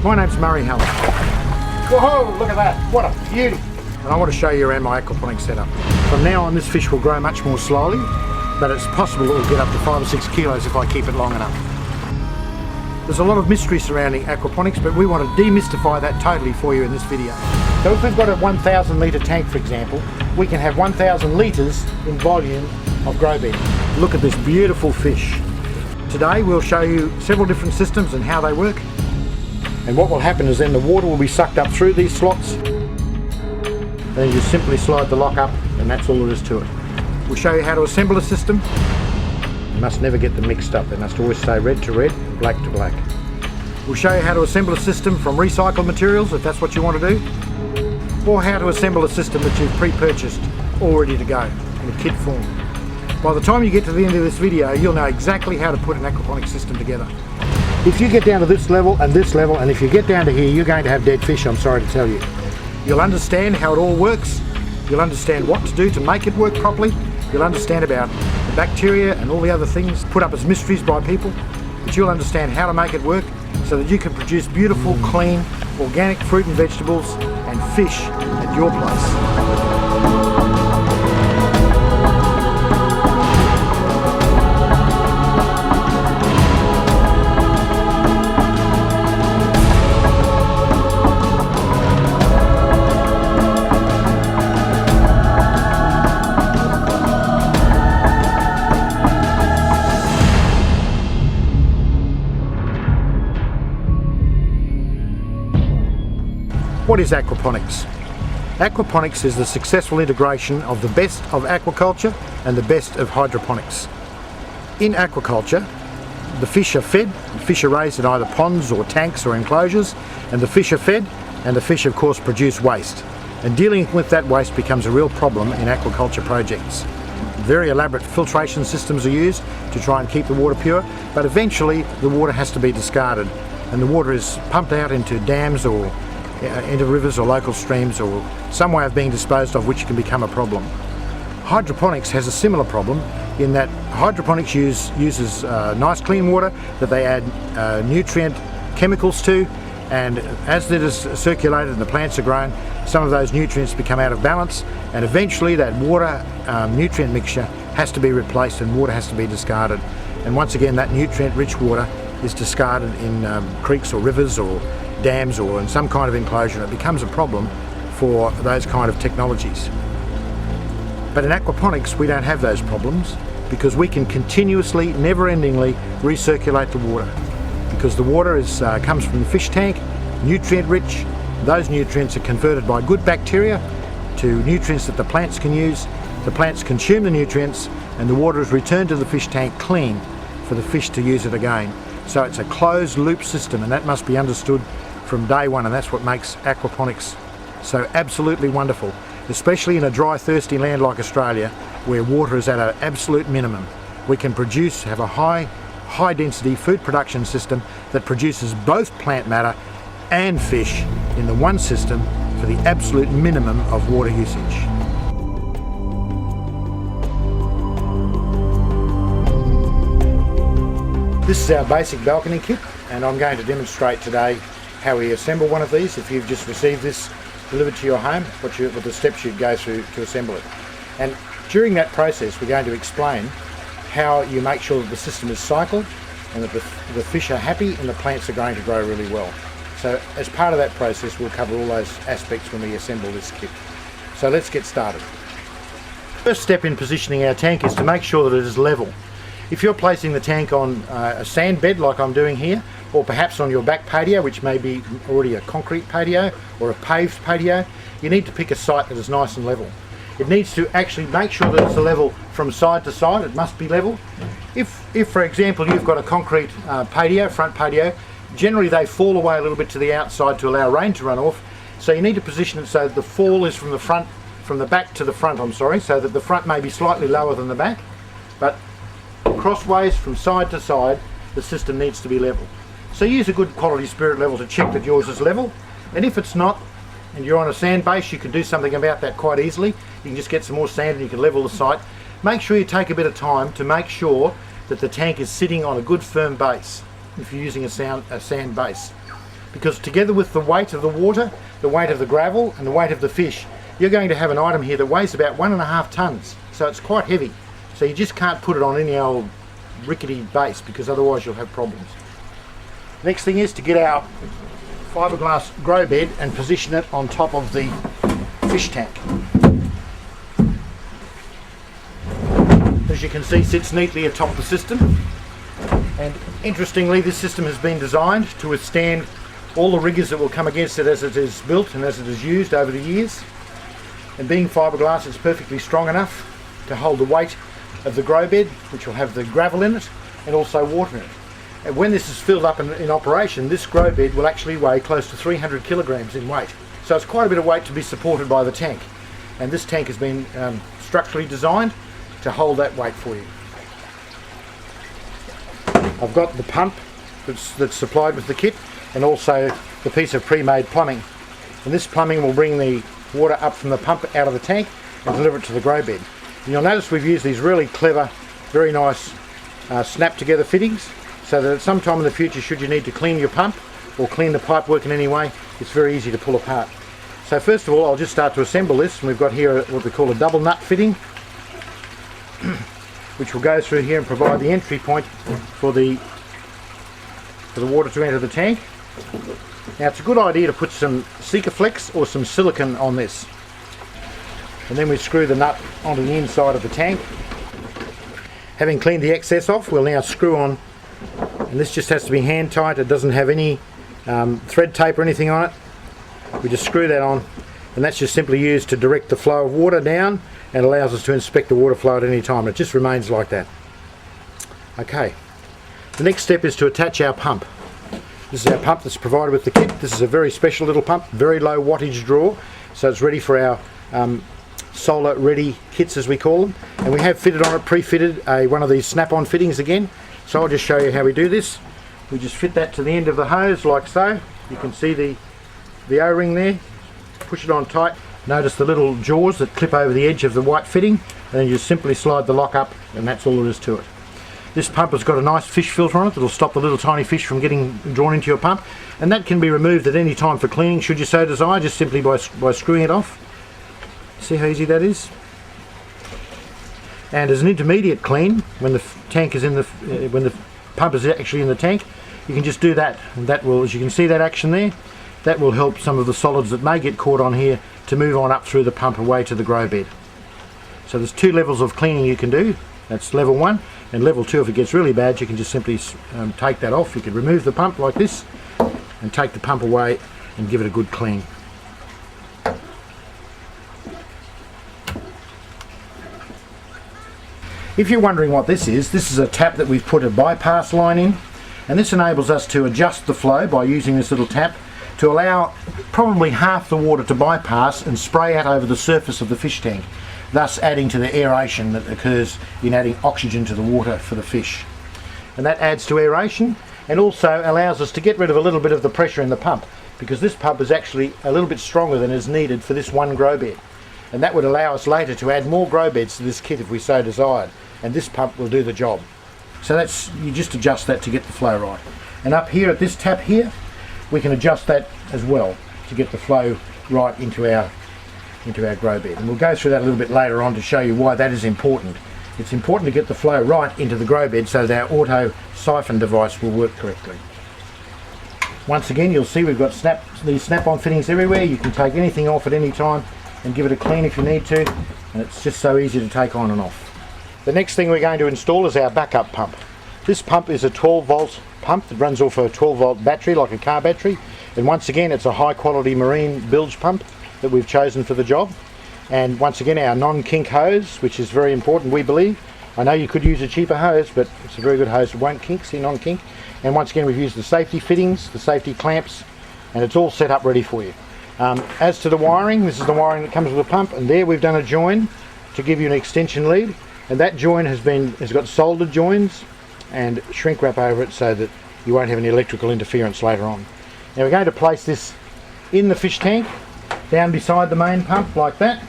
My name's Murray Hallett. Whoa, look at that, what a beauty. And I want to show you around my aquaponics setup. From now on this fish will grow much more slowly, but it's possible it will get up to 5 or 6 kilos if I keep it long enough. There's a lot of mystery surrounding aquaponics, but we want to demystify that totally for you in this video. So if we've got a 1,000 litre tank, for example, we can have 1,000 litres in volume of grow bed. Look at this beautiful fish. Today we'll show you several different systems and how they work. And what will happen is then the water will be sucked up through these slots. Then you simply slide the lock up and that's all there is to it. We'll show you how to assemble a system. You must never get them mixed up. They must always stay red to red, black to black. We'll show you how to assemble a system from recycled materials if that's what you want to do. Or how to assemble a system that you've pre-purchased all ready to go in a kit form. By the time you get to the end of this video, you'll know exactly how to put an aquaponics system together. If you get down to this level, and if you get down to here, you're going to have dead fish, I'm sorry to tell you. You'll understand how it all works. You'll understand what to do to make it work properly. You'll understand about the bacteria and all the other things put up as mysteries by people. But you'll understand how to make it work so that you can produce beautiful, clean, organic fruit and vegetables and fish at your place. What is aquaponics? Aquaponics is the successful integration of the best of aquaculture and the best of hydroponics. In aquaculture, the fish are fed, the fish are raised in either ponds or tanks or enclosures, and the fish are fed, and the fish of course produce waste. And dealing with that waste becomes a real problem in aquaculture projects. Very elaborate filtration systems are used to try and keep the water pure, but eventually the water has to be discarded, and the water is pumped out into dams or into rivers or local streams or some way of being disposed of, which can become a problem. Hydroponics has a similar problem in that hydroponics uses nice clean water that they add nutrient chemicals to, and as it is circulated and the plants are grown, some of those nutrients become out of balance, and eventually that water nutrient mixture has to be replaced and water has to be discarded. And once again that nutrient rich water is discarded in creeks or rivers or dams or in some kind of enclosure, and it becomes a problem for those kind of technologies. But in aquaponics we don't have those problems because we can continuously, never-endingly recirculate the water, because the water comes from the fish tank, nutrient rich. Those nutrients are converted by good bacteria to nutrients that the plants can use. The plants consume the nutrients and the water is returned to the fish tank clean for the fish to use it again. So it's a closed loop system, and that must be understood from day one, and that's what makes aquaponics so absolutely wonderful, especially in a dry, thirsty land like Australia where water is at an absolute minimum. We can have a high density food production system that produces both plant matter and fish in the one system for the absolute minimum of water usage. This is our basic balcony kit, and I'm going to demonstrate today how we assemble one of these. If you've just received this delivered to your home, what the steps you'd go through to assemble it. And during that process we're going to explain how you make sure that the system is cycled and that the fish are happy and the plants are going to grow really well. So as part of that process we'll cover all those aspects when we assemble this kit. So let's get started. First step in positioning our tank is to make sure that it is level. If you're placing the tank on a sand bed like I'm doing here, or perhaps on your back patio, which may be already a concrete patio or a paved patio, you need to pick a site that is nice and level. It needs to actually make sure that it's a level from side to side. It must be level. If for example you've got a concrete patio, front patio, generally they fall away a little bit to the outside to allow rain to run off, so you need to position it so that the fall is from the back to the front, so that the front may be slightly lower than the back, but crossways from side to side the system needs to be level. So use a good quality spirit level to check that yours is level, and if it's not and you're on a sand base, you can do something about that quite easily. You can just get some more sand and you can level the site. Make sure you take a bit of time to make sure that the tank is sitting on a good firm base if you're using a sand base, because together with the weight of the water, the weight of the gravel and the weight of the fish, you're going to have an item here that weighs about 1.5 tons. So it's quite heavy. So you just can't put it on any old rickety base because otherwise you'll have problems. Next thing is to get our fiberglass grow bed and position it on top of the fish tank. As you can see, sits neatly atop the system. And interestingly, this system has been designed to withstand all the rigours that will come against it as it is built and as it is used over the years. And being fiberglass, it's perfectly strong enough to hold the weight of the grow bed, which will have the gravel in it and also water in it. And when this is filled up in operation, this grow bed will actually weigh close to 300 kilograms in weight. So it's quite a bit of weight to be supported by the tank. And this tank has been structurally designed to hold that weight for you. I've got the pump that's supplied with the kit and also the piece of pre-made plumbing. And this plumbing will bring the water up from the pump out of the tank and deliver it to the grow bed. And you'll notice we've used these really clever, very nice snap together fittings so that at some time in the future, should you need to clean your pump or clean the pipe work in any way, it's very easy to pull apart. So first of all, I'll just start to assemble this, and we've got here what we call a double nut fitting, which will go through here and provide the entry point for the water to enter the tank. Now it's a good idea to put some Sikaflex or some silicone on this, and then we screw the nut onto the inside of the tank. Having cleaned the excess off, we'll now screw on, and this just has to be hand tight. It doesn't have any thread tape or anything on it. We just screw that on, and that's just simply used to direct the flow of water down and allows us to inspect the water flow at any time. It just remains like that. Okay, the next step is to attach our pump. This is our pump that's provided with the kit. This is a very special little pump, very low wattage draw, so it's ready for our solar ready kits, as we call them. And we have fitted on it, pre-fitted, one of these snap-on fittings again. So I'll just show you how we do this. We just fit that to the end of the hose like so. You can see the O-ring there. Push it on tight. Notice the little jaws that clip over the edge of the white fitting, and then you just simply slide the lock up, and that's all there is to it. This pump has got a nice fish filter on it that'll stop the little tiny fish from getting drawn into your pump, and that can be removed at any time for cleaning should you so desire, just simply by screwing it off. See how easy that is? And as an intermediate clean, when the tank is in the when the pump is actually in the tank, you can just do that, and that will, as you can see that action there, that will help some of the solids that may get caught on here to move on up through the pump away to the grow bed. So there's 2 levels of cleaning you can do. That's level 1, and level 2, if it gets really bad, you can just simply take that off. You could remove the pump like this and take the pump away and give it a good clean. If you're wondering what this is a tap that we've put a bypass line in, and this enables us to adjust the flow by using this little tap to allow probably half the water to bypass and spray out over the surface of the fish tank, thus adding to the aeration that occurs in adding oxygen to the water for the fish. And that adds to aeration and also allows us to get rid of a little bit of the pressure in the pump, because this pump is actually a little bit stronger than is needed for this one grow bed. And that would allow us later to add more grow beds to this kit if we so desired, and this pump will do the job. So that's, you just adjust that to get the flow right. And up here at this tap here, we can adjust that as well to get the flow right into our grow bed. And we'll go through that a little bit later on to show you why that is important. It's important to get the flow right into the grow bed so that our auto siphon device will work correctly. Once again, you'll see we've got these snap-on fittings everywhere. You can take anything off at any time and give it a clean if you need to, and it's just so easy to take on and off. The next thing we're going to install is our backup pump. This pump is a 12-volt pump that runs off a 12-volt battery, like a car battery, and once again it's a high-quality marine bilge pump that we've chosen for the job. And once again, our non-kink hose, which is very important, we believe. I know you could use a cheaper hose, but it's a very good hose. It won't kink, see, non-kink. And once again, we've used the safety fittings, the safety clamps, and it's all set up ready for you. As to the wiring, this is the wiring that comes with the pump, and there we've done a join to give you an extension lead, and that join has got soldered joins and shrink wrap over it so that you won't have any electrical interference later on. Now we're going to place this in the fish tank, down beside the main pump like that,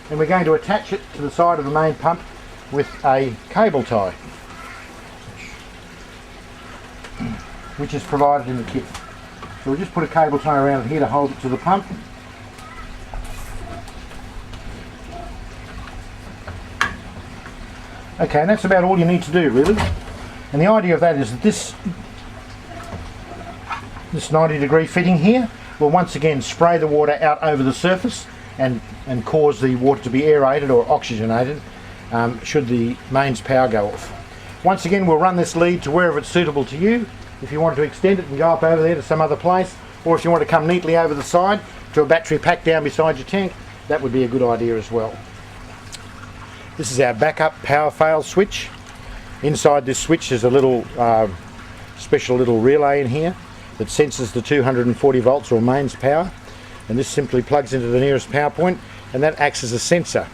and we're going to attach it to the side of the main pump with a cable tie, which is provided in the kit. So we'll just put a cable tie around it here to hold it to the pump. Okay, and that's about all you need to do really. And the idea of that is that this 90-degree fitting here will once again spray the water out over the surface and cause the water to be aerated or oxygenated should the mains power go off. Once again, we'll run this lead to wherever it's suitable to you. If you want to extend it and go up over there to some other place, or if you want to come neatly over the side to a battery pack down beside your tank, that would be a good idea as well. This is our backup power fail switch. Inside this switch is a little special little relay in here that senses the 240 volts or mains power, and this simply plugs into the nearest power point, and that acts as a sensor,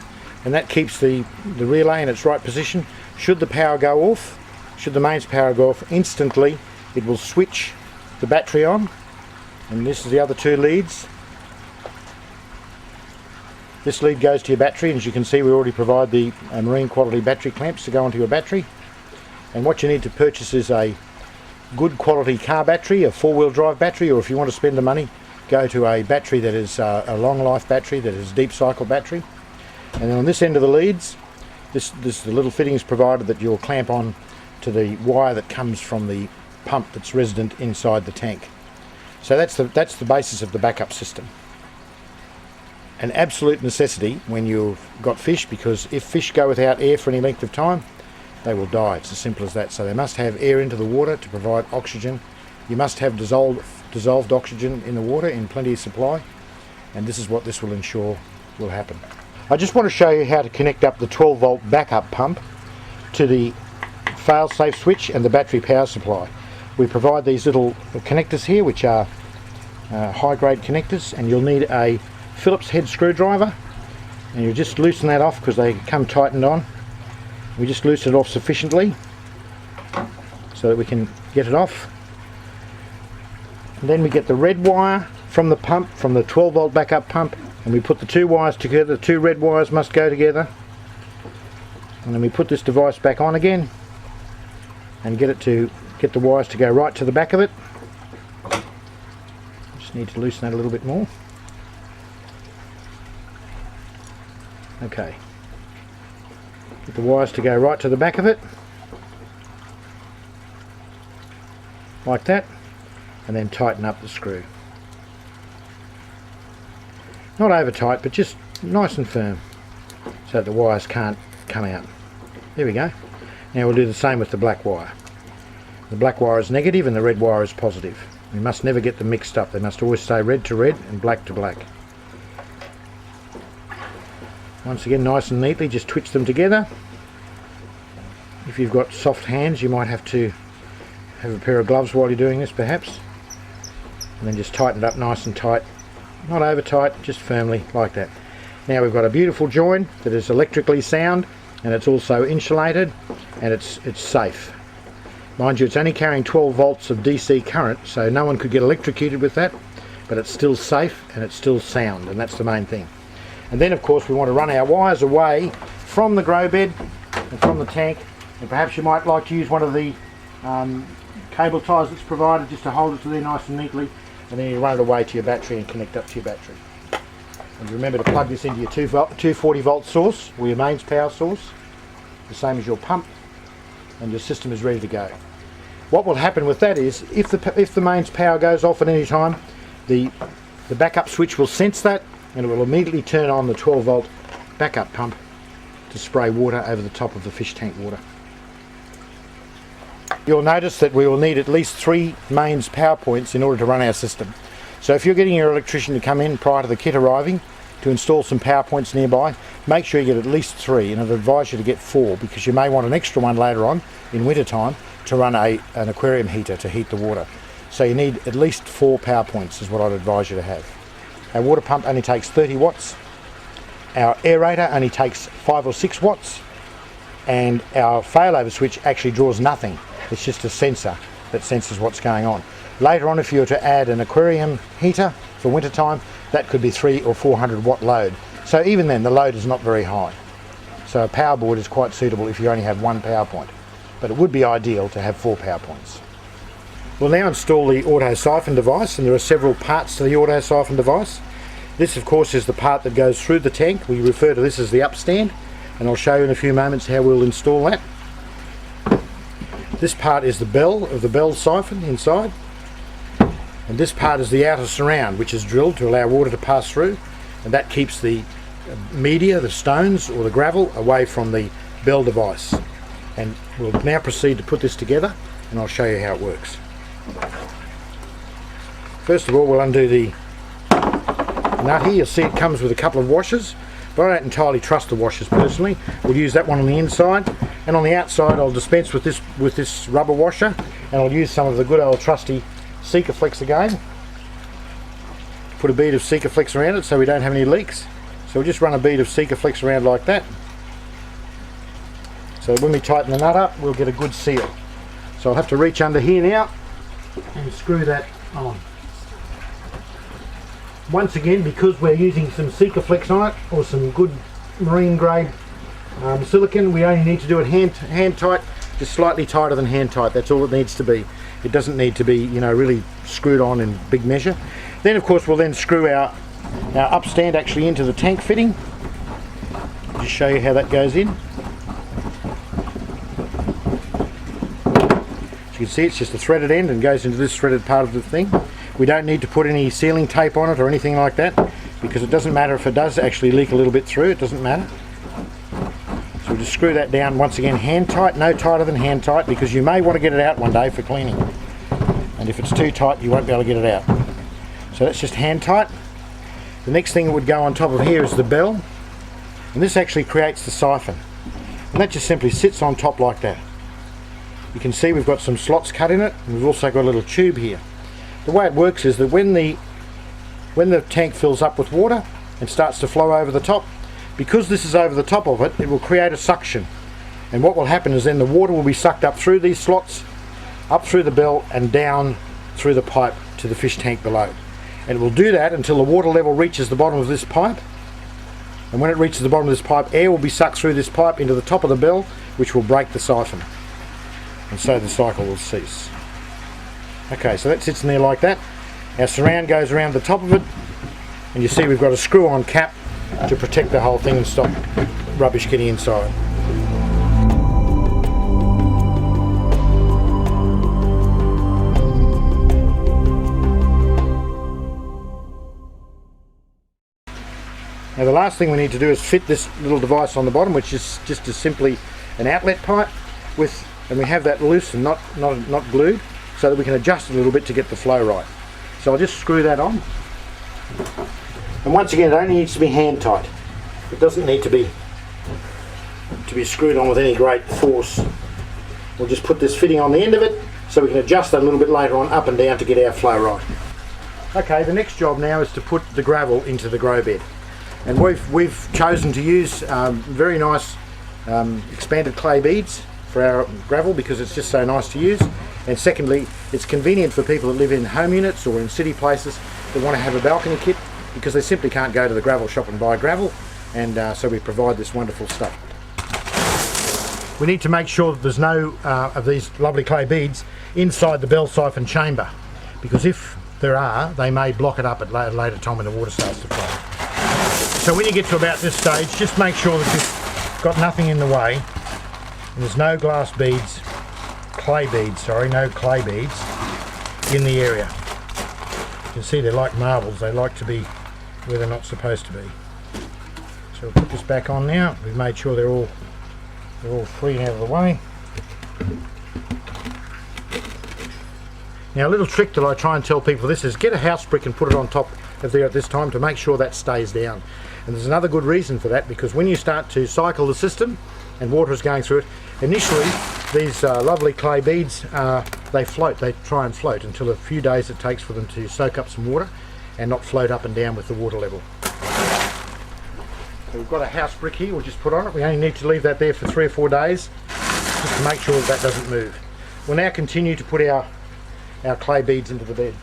and that keeps the relay in its right position. Should the power go off, should the mains power go off, instantly it will switch the battery on, and this is the other two leads. This lead goes to your battery, and as you can see we already provide the marine quality battery clamps to go onto your battery. And what you need to purchase is a good quality car battery, a four-wheel drive battery, or if you want to spend the money, go to a battery that is a long life battery, that is a deep cycle battery. And then on this end of the leads, the little fitting is provided that you'll clamp on to the wire that comes from the pump that's resident inside the tank. So that's the basis of the backup system. An absolute necessity when you've got fish, because if fish go without air for any length of time, they will die. It's as simple as that. So they must have air into the water to provide oxygen. You must have dissolved oxygen in the water in plenty of supply, and this is what this will ensure will happen. I just want to show you how to connect up the 12 volt backup pump to the fail-safe switch and the battery power supply. We provide these little connectors here, which are high-grade connectors, and you'll need a Phillips head screwdriver, and you just loosen that off because they come tightened on. We just loosen it off sufficiently so that we can get it off. And then we get the red wire from the pump, from the 12 volt backup pump, and we put the two wires together. The two red wires must go together, and then we put this device back on again and get the wires to go right to the back of it. Just need to loosen that a little bit more. Okay, get the wires to go right to the back of it, like that, and then tighten up the screw. Not over tight, but just nice and firm so that the wires can't come out. There we go. Now we'll do the same with the black wire. The black wire is negative and the red wire is positive. We must never get them mixed up. They must always stay red to red and black to black. Once again, nice and neatly, just twitch them together. If you've got soft hands, you might have to have a pair of gloves while you're doing this perhaps, and then just tighten it up nice and tight, not over tight, just firmly like that. Now we've got a beautiful join that is electrically sound, and it's also insulated, and it's safe. Mind you, it's only carrying 12 volts of DC current, so no one could get electrocuted with that, but it's still safe and it's still sound, and that's the main thing. And then of course we want to run our wires away from the grow bed and from the tank, and perhaps you might like to use one of the cable ties that's provided just to hold it to there nice and neatly, and then you run it away to your battery and connect up to your battery. And remember to plug this into your 240 volt source, or your mains power source, the same as your pump, and your system is ready to go. What will happen with that is, if the mains power goes off at any time, the backup switch will sense that, and it will immediately turn on the 12 volt backup pump to spray water over the top of the fish tank water. You'll notice that we will need at least 3 mains power points in order to run our system. So if you're getting your electrician to come in prior to the kit arriving to install some power points nearby, make sure you get at least 3, and I'd advise you to get 4, because you may want an extra one later on in winter time to run an aquarium heater to heat the water. So you need at least 4 power points is what I'd advise you to have. Our water pump only takes 30 watts, our aerator only takes 5 or 6 watts, and our failover switch actually draws nothing. It's just a sensor that senses what's going on. Later on, if you were to add an aquarium heater for winter time, that could be 300 or 400 watt load. So even then the load is not very high. So a power board is quite suitable if you only have 1 power point. But it would be ideal to have 4 power points. We'll now install the auto siphon device, and there are several parts to the auto siphon device. This of course is the part that goes through the tank. We refer to this as the upstand, and I'll show you in a few moments how we'll install that. This part is the bell of the bell siphon inside, and this part is the outer surround, which is drilled to allow water to pass through, and that keeps the media, the stones or the gravel, away from the bell device. And we'll now proceed to put this together, and I'll show you how it works. First of all, we'll undo the nut here. You'll see it comes with a couple of washers, but I don't entirely trust the washers personally. We'll use that one on the inside, and on the outside I'll dispense with this rubber washer, and I'll use some of the good old trusty Sikaflex again. Put a bead of Sikaflex around it so we don't have any leaks. So we'll just run a bead of Sikaflex around like that. So when we tighten the nut up, we'll get a good seal. So I'll have to reach under here now and screw that on. Once again, because we're using some Sikaflex on it, or some good marine grade silicone, we only need to do it hand tight, just slightly tighter than hand tight. That's all it needs to be. It doesn't need to be, you know, really screwed on in big measure. Then of course we'll then screw our upstand actually into the tank fitting. I'll just show you how that goes in. As you can see, it's just a threaded end and goes into this threaded part of the thing. We don't need to put any sealing tape on it or anything like that, because it doesn't matter if it does actually leak a little bit through, it doesn't matter. So we'll just screw that down once again hand tight, no tighter than hand tight, because you may want to get it out one day for cleaning. And if it's too tight, you won't be able to get it out. So that's just hand tight. The next thing that would go on top of here is the bell, and this actually creates the siphon. And that just simply sits on top like that. You can see we've got some slots cut in it, and we've also got a little tube here. The way it works is that when the tank fills up with water and starts to flow over the top, because this is over the top of it, it will create a suction. And what will happen is then the water will be sucked up through these slots, up through the bell and down through the pipe to the fish tank below. And it will do that until the water level reaches the bottom of this pipe. And when it reaches the bottom of this pipe, air will be sucked through this pipe into the top of the bell, which will break the siphon. And so the cycle will cease. Okay, so that sits in there like that. Our surround goes around the top of it, and you see we've got a screw-on cap to protect the whole thing and stop rubbish getting inside. Now the last thing we need to do is fit this little device on the bottom, which is just simply an outlet pipe and we have that loose and not glued, so that we can adjust it a little bit to get the flow right. So I'll just screw that on. And once again, it only needs to be hand tight. It doesn't need to be screwed on with any great force. We'll just put this fitting on the end of it so we can adjust that a little bit later on up and down to get our flow right. Okay, the next job now is to put the gravel into the grow bed. And we've chosen to use very nice expanded clay beads for our gravel, because it's just so nice to use. And secondly, it's convenient for people that live in home units or in city places that want to have a balcony kit, because they simply can't go to the gravel shop and buy gravel, and so we provide this wonderful stuff. We need to make sure that there's no of these lovely clay beads inside the bell siphon chamber, because if there are, they may block it up at a later time when the water starts to flow. So when you get to about this stage, just make sure that you've got nothing in the way, and there's no glass beads, no clay beads in the area. You can see they're like marbles, they like to be where they're not supposed to be. So we'll put this back on now. We've made sure they're all free and out of the way. Now a little trick that I try and tell people this is get a house brick and put it on top of there at this time to make sure that stays down. And there's another good reason for that, because when you start to cycle the system and water is going through it, initially these lovely clay beads, they try and float until a few days it takes for them to soak up some water and not float up and down with the water level. So we've got a house brick here we'll just put on it. We only need to leave that there for 3 or 4 days just to make sure that doesn't move. We'll now continue to put our clay beads into the bed.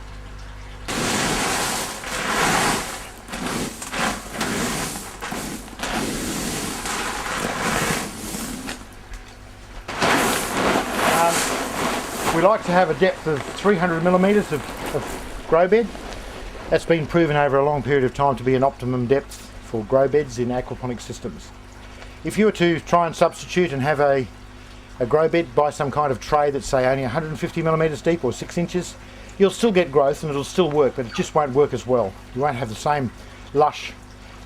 We like to have a depth of 300 millimetres of grow bed. That's been proven over a long period of time to be an optimum depth for grow beds in aquaponic systems. If you were to try and substitute and have a grow bed by some kind of tray that's say only 150 millimetres deep or 6 inches, you'll still get growth and it'll still work, but it just won't work as well. You won't have the same lush,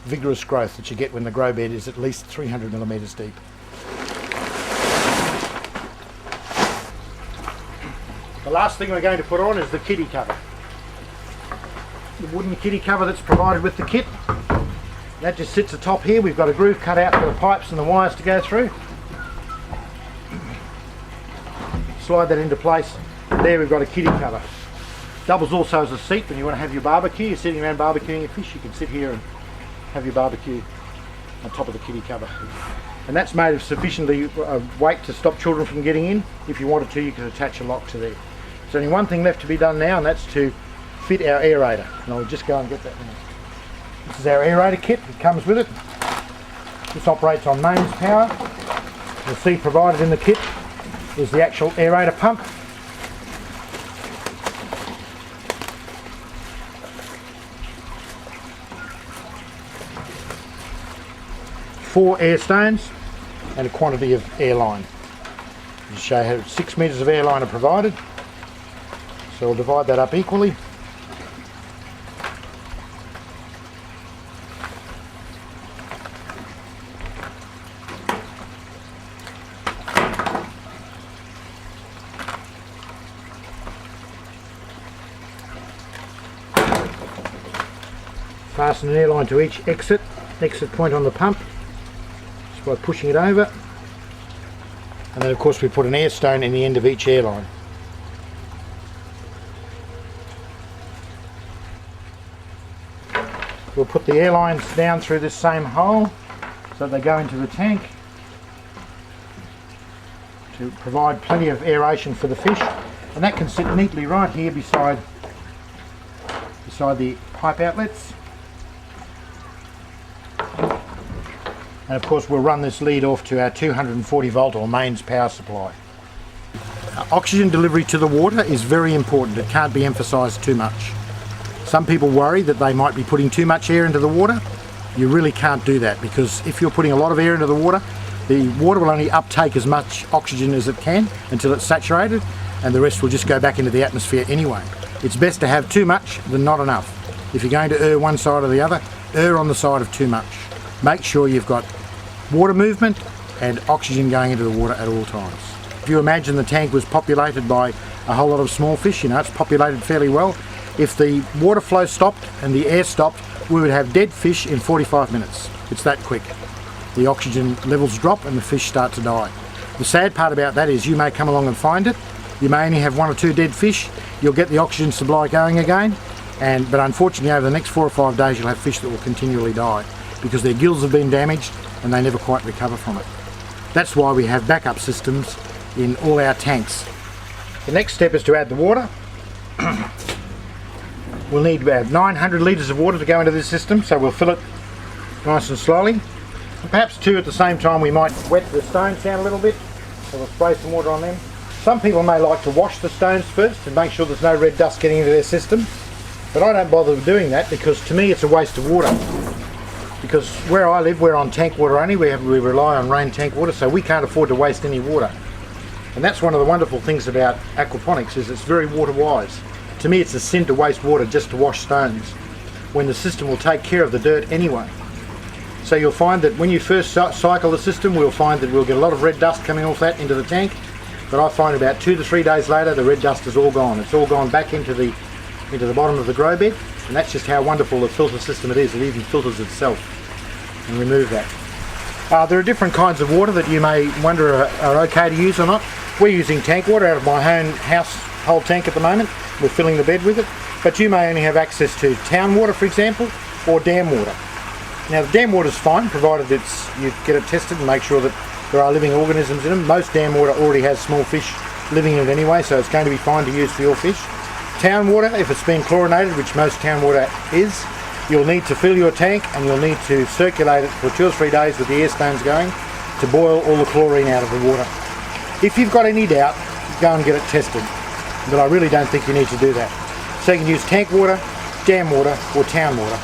vigorous growth that you get when the grow bed is at least 300 millimetres deep. The last thing we're going to put on is the kiddie cover. The wooden kiddie cover that's provided with the kit. That just sits atop here. We've got a groove cut out for the pipes and the wires to go through. Slide that into place. There we've got a kiddie cover. Doubles also as a seat when you want to have your barbecue. You're sitting around barbecuing your fish, you can sit here and have your barbecue on top of the kiddie cover. And that's made of sufficiently weight to stop children from getting in. If you wanted to, you could attach a lock to there. There's only one thing left to be done now, and that's to fit our aerator. And I'll just go and get that now. This is our aerator kit that comes with it. This operates on mains power. You'll see provided in the kit is the actual aerator pump. Four air stones and a quantity of air line. I'll show you how 6 metres of air line are provided. So we'll divide that up equally. Fasten an air line to each exit point on the pump just by pushing it over, and then of course we put an air stone in the end of each air line. We'll put the air lines down through this same hole so that they go into the tank to provide plenty of aeration for the fish, and that can sit neatly right here beside the pipe outlets. And of course we'll run this lead off to our 240 volt or mains power supply. Oxygen delivery to the water is very important. It can't be emphasised too much. Some people worry that they might be putting too much air into the water. You really can't do that, because if you're putting a lot of air into the water will only uptake as much oxygen as it can until it's saturated, and the rest will just go back into the atmosphere anyway. It's best to have too much than not enough. If you're going to err one side or the other, err on the side of too much. Make sure you've got water movement and oxygen going into the water at all times. If you imagine the tank was populated by a whole lot of small fish, you know, it's populated fairly well. If the water flow stopped and the air stopped, we would have dead fish in 45 minutes. It's that quick. The oxygen levels drop and the fish start to die. The sad part about that is you may come along and find it. You may only have 1 or 2 dead fish. You'll get the oxygen supply going again, but unfortunately over the next 4 or 5 days you'll have fish that will continually die because their gills have been damaged and they never quite recover from it. That's why we have backup systems in all our tanks. The next step is to add the water. We'll need about 900 litres of water to go into this system, so we'll fill it nice and slowly. And perhaps 2 at the same time. We might wet the stones down a little bit, so we'll spray some water on them. Some people may like to wash the stones first and make sure there's no red dust getting into their system, but I don't bother doing that because to me it's a waste of water. Because where I live, we're on tank water only. We rely on rain tank water, so we can't afford to waste any water. And that's one of the wonderful things about aquaponics, is it's very water wise. To me it's a sin to waste water just to wash stones, when the system will take care of the dirt anyway. So you'll find that when you first cycle the system, we'll find that we'll get a lot of red dust coming off that into the tank, but I find about 2 to 3 days later the red dust is all gone. It's all gone back into the bottom of the grow bed, and that's just how wonderful the filter system it is. It even filters itself and remove that. There are different kinds of water that you may wonder are okay to use or not. We're using tank water out of my own household tank at the moment. We're filling the bed with it, but you may only have access to town water, for example, or dam water. Now the dam water is fine, provided you get it tested and make sure that there are living organisms in them. Most dam water already has small fish living in it anyway, so it's going to be fine to use for your fish. Town water, if it's been chlorinated, which most town water is, you'll need to fill your tank and you'll need to circulate it for 2 or 3 days with the air stones going to boil all the chlorine out of the water. If you've got any doubt, go and get it tested. but I really don't think you need to do that. So you can use tank water, dam water or town water.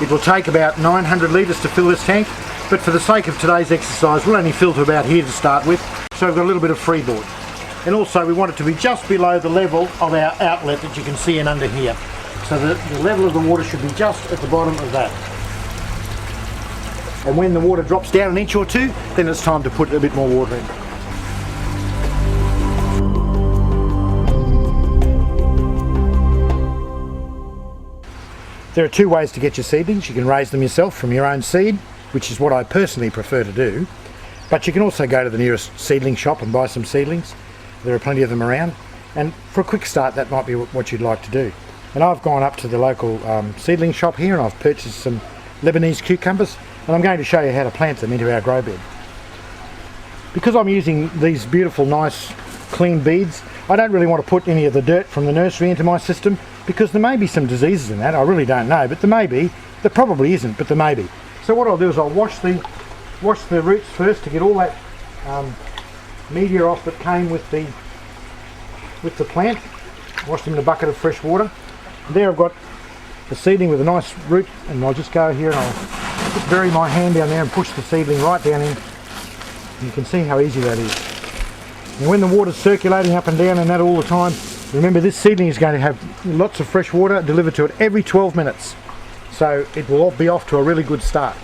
It will take about 900 litres to fill this tank, but for the sake of today's exercise we'll only fill to about here to start with, so we've got a little bit of freeboard. And also we want it to be just below the level of our outlet that you can see in under here. So the level of the water should be just at the bottom of that. And when the water drops down an inch or two, then it's time to put a bit more water in. There are two ways to get your seedlings. You can raise them yourself from your own seed, which is what I personally prefer to do. But you can also go to the nearest seedling shop and buy some seedlings. There are plenty of them around. And for a quick start, that might be what you'd like to do. And I've gone up to the local seedling shop here and I've purchased some Lebanese cucumbers. And I'm going to show you how to plant them into our grow bed. Because I'm using these beautiful, nice, clean beads, I don't really want to put any of the dirt from the nursery into my system, because there may be some diseases in that. I really don't know, but there may be. There probably isn't, but there may be. So what I'll do is I'll wash the roots first to get all that media off that came with the plant. Wash them in a bucket of fresh water. And there I've got the seedling with a nice root, and I'll just go here and I'll just bury my hand down there and push the seedling right down in. And you can see how easy that is. And when the water's circulating up and down and that all the time, remember this seedling is going to have lots of fresh water delivered to it every 12 minutes. So it will all be off to a really good start.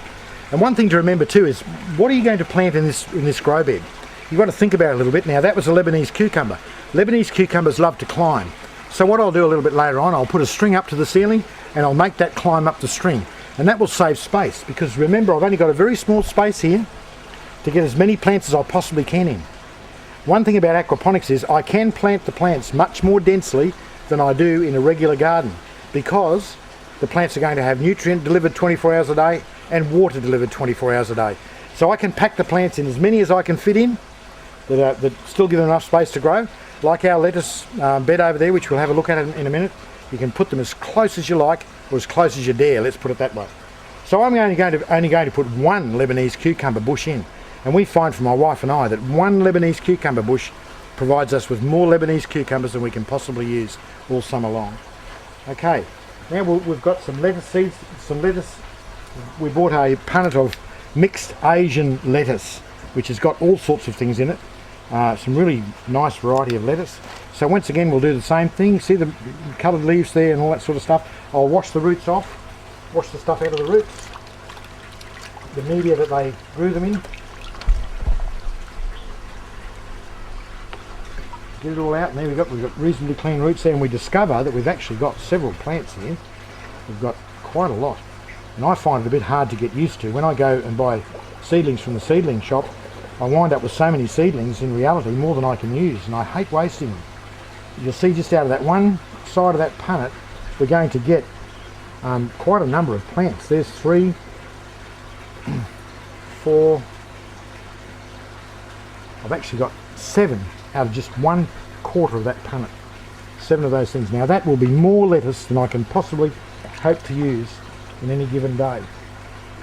And one thing to remember too is, what are you going to plant in this grow bed? You've got to think about it a little bit. Now that was a Lebanese cucumber. Lebanese cucumbers love to climb. So what I'll do a little bit later on, I'll put a string up to the ceiling and I'll make that climb up the string. And that will save space, because remember I've only got a very small space here to get as many plants as I possibly can in. One thing about aquaponics is I can plant the plants much more densely than I do in a regular garden, because the plants are going to have nutrient delivered 24 hours a day and water delivered 24 hours a day. So I can pack the plants in as many as I can fit in that still give them enough space to grow. Like our lettuce bed over there, which we'll have a look at in a minute. You can put them as close as you like, or as close as you dare, let's put it that way. So I'm only going to put one Lebanese cucumber bush in. And we find from my wife and I that one Lebanese cucumber bush provides us with more Lebanese cucumbers than we can possibly use all summer long. Okay, now we've got some lettuce seeds, some lettuce. We bought a punnet of mixed Asian lettuce, which has got all sorts of things in it. Some really nice variety of lettuce. So once again we'll do the same thing. See the coloured leaves there and all that sort of stuff. I'll wash the roots off, wash the stuff out of the roots, the media that they grew them in. Get it all out, and there we've got reasonably clean roots there, and we discover that we've actually got several plants here. We've got quite a lot, and I find it a bit hard to get used to. When I go and buy seedlings from the seedling shop, I wind up with so many seedlings, in reality more than I can use, and I hate wasting them. You'll see just out of that one side of that punnet we're going to get quite a number of plants. There's 3, 4, I've actually got 7 out of just 1/4 of that punnet. 7 of those things. Now that will be more lettuce than I can possibly hope to use in any given day.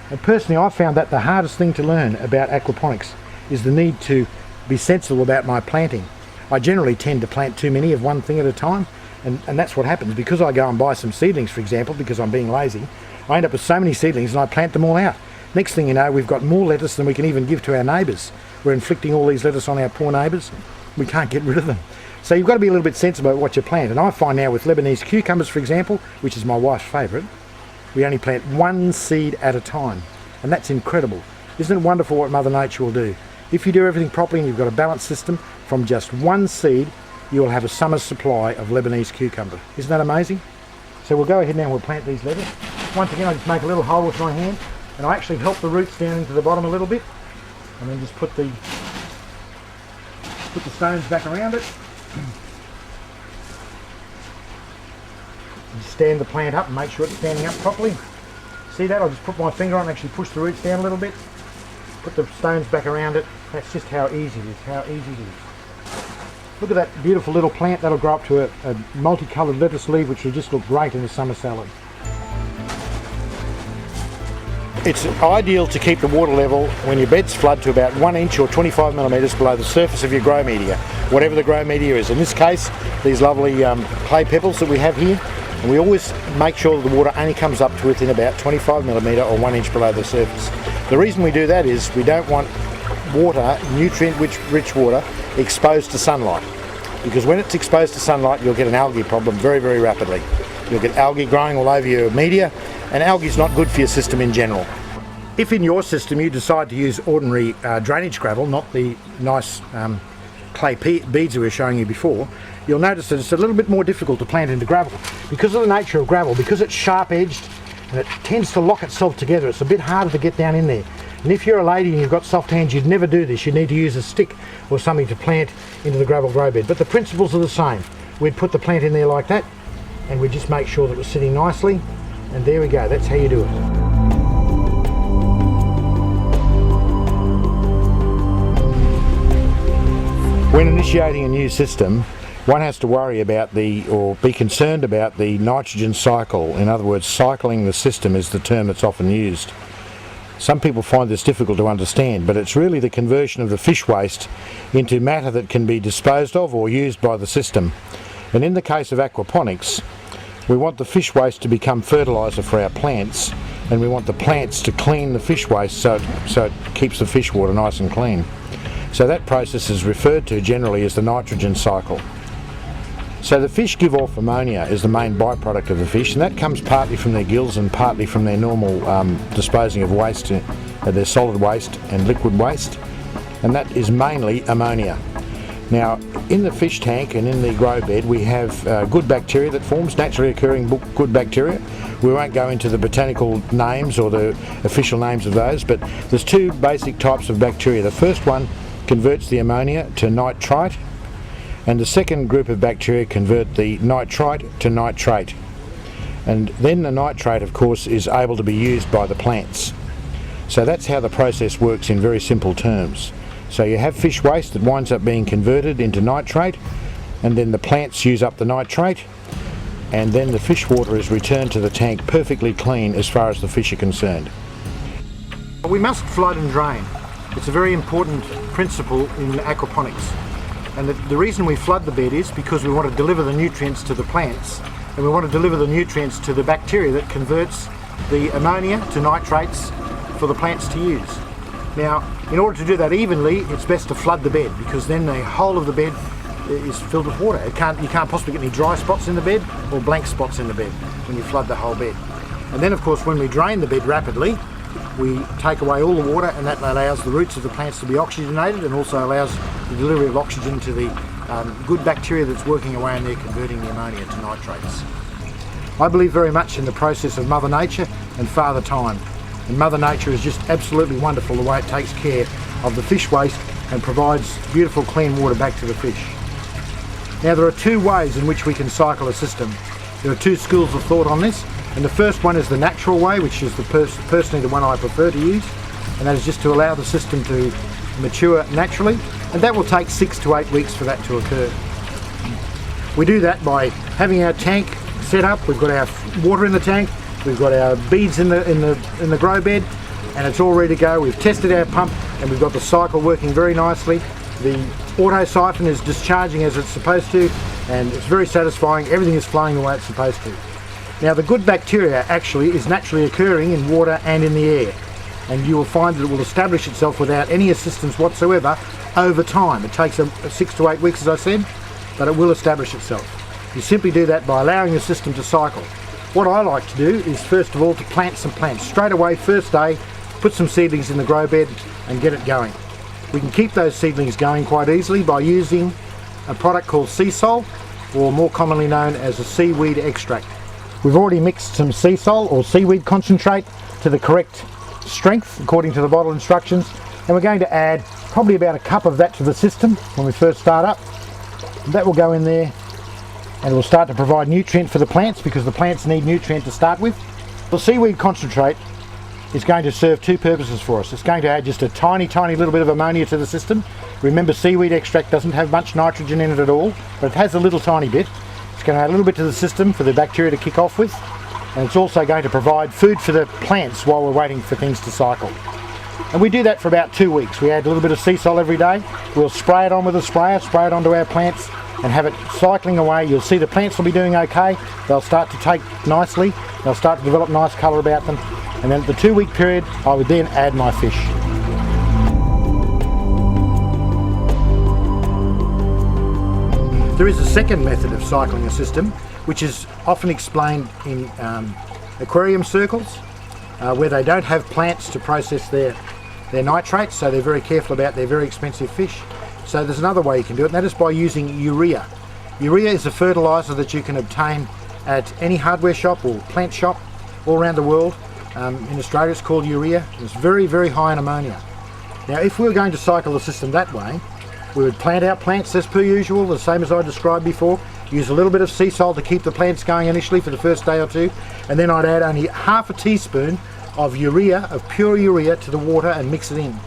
And personally I found that the hardest thing to learn about aquaponics is the need to be sensible about my planting. I generally tend to plant too many of one thing at a time, and that's what happens. Because I go and buy some seedlings, for example, because I'm being lazy, I end up with so many seedlings and I plant them all out. Next thing you know, we've got more lettuce than we can even give to our neighbours. We're inflicting all these lettuce on our poor neighbours. We can't get rid of them. So you've got to be a little bit sensible about what you plant. And I find now with Lebanese cucumbers, for example, which is my wife's favourite, we only plant 1 seed at a time. And that's incredible. Isn't it wonderful what Mother Nature will do? If you do everything properly and you've got a balanced system, from just 1 seed, you will have a summer's supply of Lebanese cucumber. Isn't that amazing? So we'll go ahead now and we'll plant these lettuce. Once again, I just make a little hole with my hand, and I actually help the roots down into the bottom a little bit, and then just put the stones back around it. And stand the plant up and make sure it's standing up properly. See that? I'll just put my finger on and actually push the roots down a little bit. Put the stones back around it. That's just how easy it is, how easy it is. Look at that beautiful little plant. That'll grow up to a multicoloured lettuce leaf, which will just look great in a summer salad. It's ideal to keep the water level when your beds flood to about 1 inch or 25 millimetres below the surface of your grow media, whatever the grow media is. In this case, these lovely clay pebbles that we have here, and we always make sure that the water only comes up to within about 25 millimetre or 1 inch below the surface. The reason we do that is we don't want water, nutrient-rich water, exposed to sunlight, because when it's exposed to sunlight you'll get an algae problem very, very rapidly. You'll get algae growing all over your media, and algae is not good for your system in general. If in your system you decide to use ordinary drainage gravel, not the nice clay beads that we were showing you before, you'll notice that it's a little bit more difficult to plant into gravel. Because of the nature of gravel, because it's sharp-edged and it tends to lock itself together, it's a bit harder to get down in there. And if you're a lady and you've got soft hands, you'd never do this. You'd need to use a stick or something to plant into the gravel grow bed. But the principles are the same. We'd put the plant in there like that, and we'd just make sure that it was sitting nicely, and there we go. That's how you do it. When initiating a new system, one has to worry about or be concerned about the nitrogen cycle. In other words, cycling the system is the term that's often used. Some people find this difficult to understand, but it's really the conversion of the fish waste into matter that can be disposed of or used by the system. And in the case of aquaponics, we want the fish waste to become fertiliser for our plants, and we want the plants to clean the fish waste so it keeps the fish water nice and clean. So that process is referred to generally as the nitrogen cycle. So the fish give off ammonia as the main byproduct of the fish, and that comes partly from their gills and partly from their normal disposing of waste, their solid waste and liquid waste, and that is mainly ammonia. Now, in the fish tank and in the grow bed we have good bacteria that forms, naturally occurring good bacteria. We won't go into the botanical names or the official names of those, but there's two basic types of bacteria. The first one converts the ammonia to nitrite, and the second group of bacteria convert the nitrite to nitrate. And then the nitrate, of course, is able to be used by the plants. So that's how the process works in very simple terms. So you have fish waste that winds up being converted into nitrate, and then the plants use up the nitrate, and then the fish water is returned to the tank perfectly clean as far as the fish are concerned. We must flood and drain. It's a very important principle in aquaponics. And the reason we flood the bed is because we want to deliver the nutrients to the plants, and we want to deliver the nutrients to the bacteria that converts the ammonia to nitrates for the plants to use. Now, in order to do that evenly, it's best to flood the bed, because then the whole of the bed is filled with water. You can't possibly get any dry spots in the bed or blank spots in the bed when you flood the whole bed. And then, of course, when we drain the bed rapidly, we take away all the water, and that allows the roots of the plants to be oxygenated, and also allows the delivery of oxygen to the good bacteria that's working away in there, converting the ammonia to nitrates. I believe very much in the process of Mother Nature and Father Time. And Mother Nature is just absolutely wonderful the way it takes care of the fish waste and provides beautiful clean water back to the fish. Now, there are two ways in which we can cycle a system. There are two schools of thought on this, and the first one is the natural way, which is personally the one I prefer to use, and that is just to allow the system to mature naturally, and that will take 6 to 8 weeks for that to occur. We do that by having our tank set up. We've got our water in the tank, we've got our beads in the grow bed, and it's all ready to go. We've tested our pump, and we've got the cycle working very nicely. The auto siphon is discharging as it's supposed to, and it's very satisfying. Everything is flowing the way it's supposed to. Now, the good bacteria actually is naturally occurring in water and in the air, and you will find that it will establish itself without any assistance whatsoever over time. It takes 6 to 8 weeks, as I said, but it will establish itself. You simply do that by allowing the system to cycle. What I like to do is, first of all, to plant some plants. Straight away, first day, put some seedlings in the grow bed and get it going. We can keep those seedlings going quite easily by using a product called sea sol, or more commonly known as a seaweed extract. We've already mixed some sea sol or seaweed concentrate to the correct strength according to the bottle instructions, and we're going to add probably about a cup of that to the system when we first start up. That will go in there, and it will start to provide nutrient for the plants, because the plants need nutrient to start with. The seaweed concentrate is going to serve two purposes for us. It's going to add just a tiny little bit of ammonia to the system. Remember, seaweed extract doesn't have much nitrogen in it at all, but it has a little tiny bit. It's going to add a little bit to the system for the bacteria to kick off with. and it's also going to provide food for the plants while we're waiting for things to cycle. And we do that for about 2 weeks. We add a little bit of sea salt every day. We'll spray it on with a sprayer, spray it onto our plants and have it cycling away. You'll see the plants will be doing okay. They'll start to take nicely. They'll start to develop nice colour about them. And then at the 2-week period, I would then add my fish. There is a second method of cycling a system, which is often explained in aquarium circles, where they don't have plants to process their nitrates, so they're very careful about their very expensive fish. So there's another way you can do it, and that is by using urea. Urea is a fertiliser that you can obtain at any hardware shop or plant shop all around the world. In Australia it's called urea. It's very, very high in ammonia. Now if we were going to cycle the system that way, we would plant our plants as per usual, the same as I described before. Use a little bit of sea salt to keep the plants going initially for the first day or two, and then I'd add only half a teaspoon of urea, of pure urea, to the water and mix it in.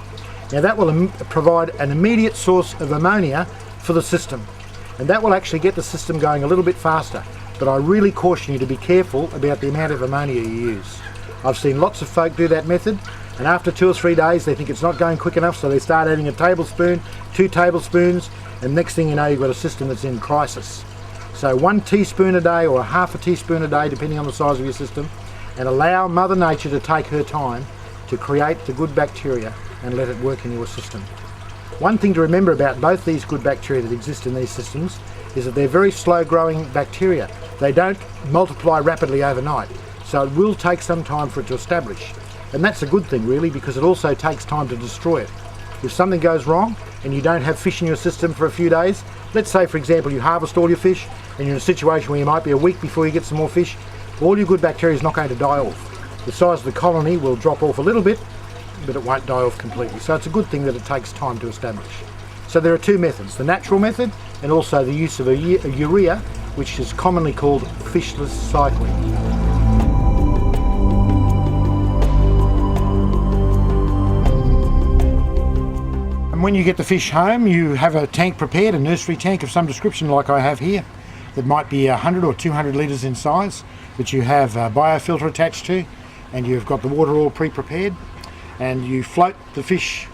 Now that will provide an immediate source of ammonia for the system, and that will actually get the system going a little bit faster. But I really caution you to be careful about the amount of ammonia you use. I've seen lots of folk do that method, and after 2 or 3 days they think it's not going quick enough, so they start adding a tablespoon, 2 tablespoons, and next thing you know you've got a system that's in crisis. So 1 teaspoon a day or half a teaspoon a day, depending on the size of your system, and allow Mother Nature to take her time to create the good bacteria and let it work in your system. One thing to remember about both these good bacteria that exist in these systems is that they're very slow growing bacteria. They don't multiply rapidly overnight, so it will take some time for it to establish. And that's a good thing really, because it also takes time to destroy it. If something goes wrong and you don't have fish in your system for a few days, let's say for example you harvest all your fish and you're in a situation where you might be a week before you get some more fish, all your good bacteria is not going to die off. The size of the colony will drop off a little bit, but it won't die off completely. So it's a good thing that it takes time to establish. So there are 2 methods, the natural method and also the use of a urea, which is commonly called fishless cycling. And when you get the fish home, you have a tank prepared, a nursery tank of some description like I have here, that might be 100 or 200 litres in size, that you have a biofilter attached to, and you've got the water all pre-prepared, and you float the fish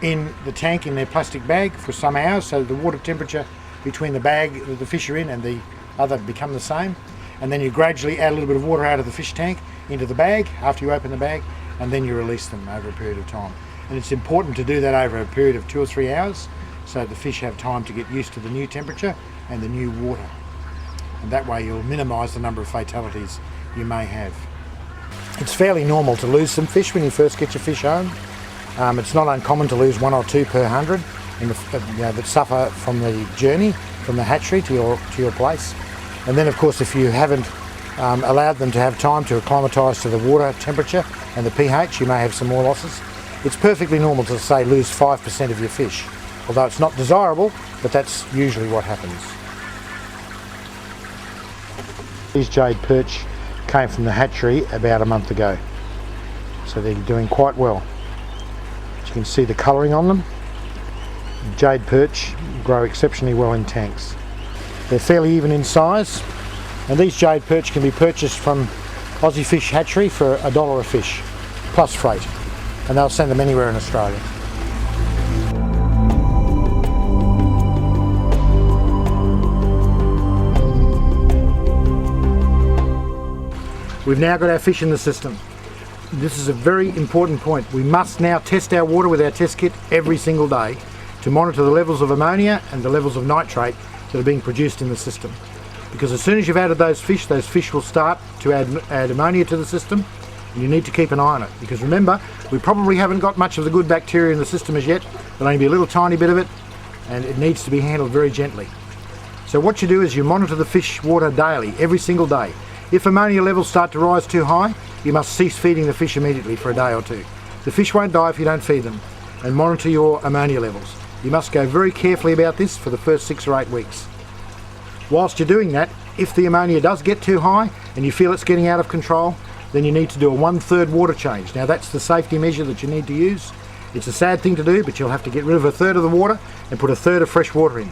in the tank in their plastic bag for some hours, so the water temperature between the bag that the fish are in and the other become the same, and then you gradually add a little bit of water out of the fish tank into the bag after you open the bag, and then you release them over a period of time. And it's important to do that over a period of 2 or 3 hours so the fish have time to get used to the new temperature and the new water, and that way you'll minimise the number of fatalities you may have. It's fairly normal to lose some fish when you first get your fish home. It's not uncommon to lose 1 or 2 per 100 that suffer from the journey from the hatchery to your place. And then of course if you haven't allowed them to have time to acclimatise to the water temperature and the pH, you may have some more losses. It's perfectly normal to say lose 5% of your fish, although it's not desirable, but that's usually what happens. These jade perch came from the hatchery about a month ago, so they're doing quite well. As you can see the colouring on them. Jade perch grow exceptionally well in tanks. They're fairly even in size, and these jade perch can be purchased from Aussie Fish Hatchery for $1 a fish, plus freight, and they'll send them anywhere in Australia. We've now got our fish in the system. This is a very important point. We must now test our water with our test kit every single day to monitor the levels of ammonia and the levels of nitrate that are being produced in the system. Because as soon as you've added those fish will start to add ammonia to the system, and you need to keep an eye on it. Because remember, we probably haven't got much of the good bacteria in the system as yet. There'll only be a little tiny bit of it, and it needs to be handled very gently. So what you do is you monitor the fish water daily, every single day. If ammonia levels start to rise too high, you must cease feeding the fish immediately for a day or 2. The fish won't die if you don't feed them, and monitor your ammonia levels. You must go very carefully about this for the first 6 or 8 weeks. Whilst you're doing that, if the ammonia does get too high and you feel it's getting out of control, then you need to do a 1/3 water change. Now that's the safety measure that you need to use. It's a sad thing to do, but you'll have to get rid of 1/3 of the water and put 1/3 of fresh water in.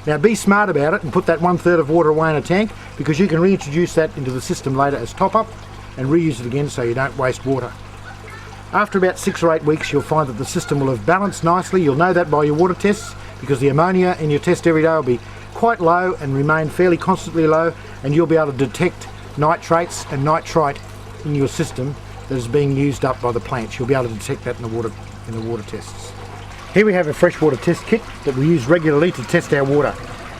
Now be smart about it and put that 1/3 of water away in a tank, because you can reintroduce that into the system later as top up and reuse it again so you don't waste water. After about 6 or 8 weeks you'll find that the system will have balanced nicely. You'll know that by your water tests, because the ammonia in your test every day will be quite low and remain fairly constantly low, and you'll be able to detect nitrates and nitrite in your system that is being used up by the plants. You'll be able to detect that in the water tests. Here we have a freshwater test kit that we use regularly to test our water,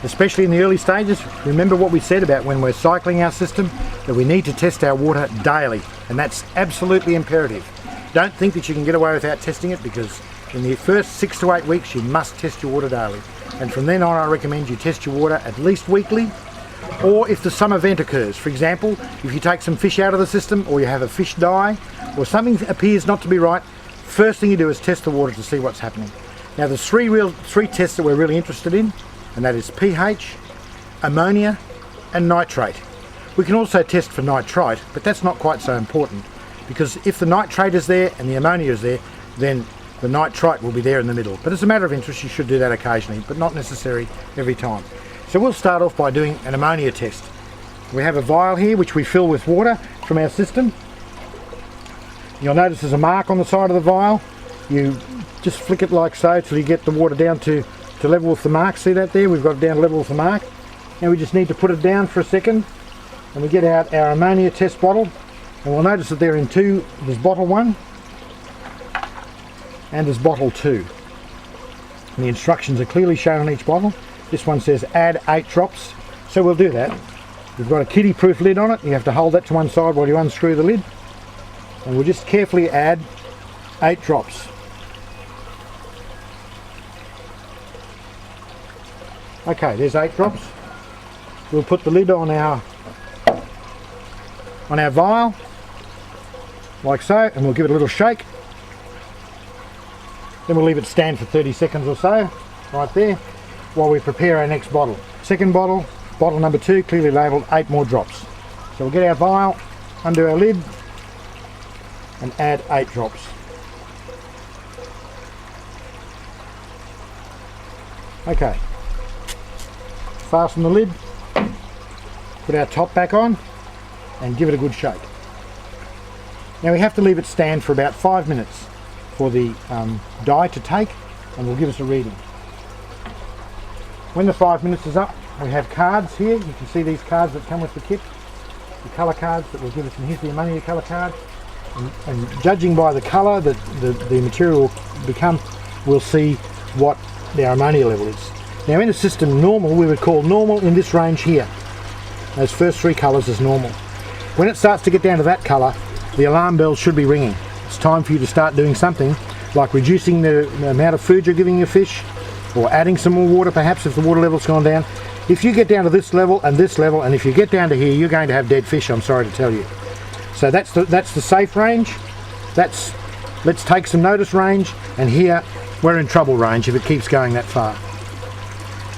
especially in the early stages. Remember what we said about when we're cycling our system, that we need to test our water daily, and that's absolutely imperative. Don't think that you can get away without testing it, because in the first 6 to 8 weeks you must test your water daily, and from then on I recommend you test your water at least weekly, or if some event occurs. For example, if you take some fish out of the system, or you have a fish die, or something appears not to be right, first thing you do is test the water to see what's happening. Now there's three tests that we're really interested in, and that is pH, ammonia and nitrate. We can also test for nitrite, but that's not quite so important, because if the nitrate is there and the ammonia is there, then the nitrite will be there in the middle. But as a matter of interest, you should do that occasionally, but not necessary every time. So we'll start off by doing an ammonia test. We have a vial here which we fill with water from our system. You'll notice there's a mark on the side of the vial. You just flick it like so till you get the water down to level with the mark. See that there? We've got it down to level with the mark. Now we just need to put it down for a second, and we get out our ammonia test bottle, and we'll notice that they're in two. There's bottle 1 and there's bottle 2. And the instructions are clearly shown on each bottle. This one says add 8 drops, so we'll do that. We've got a kiddie proof lid on it. You have to hold that to one side while you unscrew the lid, and we'll just carefully add 8 drops. Okay, there's 8 drops. We'll put the lid on our vial like so, and we'll give it a little shake. Then we'll leave it stand for 30 seconds or so right there while we prepare our next bottle. Second bottle, bottle number 2, clearly labelled 8 more drops. So we'll get our vial, undo our lid and add 8 drops. Okay, fasten the lid, put our top back on and give it a good shake. Now we have to leave it stand for about 5 minutes for the dye to take, and will give us a reading. When the 5 minutes is up, we have cards here. You can see these cards that come with the kit, the colour cards that will give us, and here's the ammonia colour card, and judging by the colour that the material will become, we'll see what our ammonia level is. Now in a system normal, we would call normal in this range here. Those first 3 colours is normal. When it starts to get down to that colour, the alarm bells should be ringing. It's time for you to start doing something like reducing the amount of food you're giving your fish, or adding some more water perhaps if the water level's gone down. If you get down to this level, and if you get down to here, you're going to have dead fish, I'm sorry to tell you. So that's the safe range. That's let's take some notice range, and here we're in trouble range if it keeps going that far.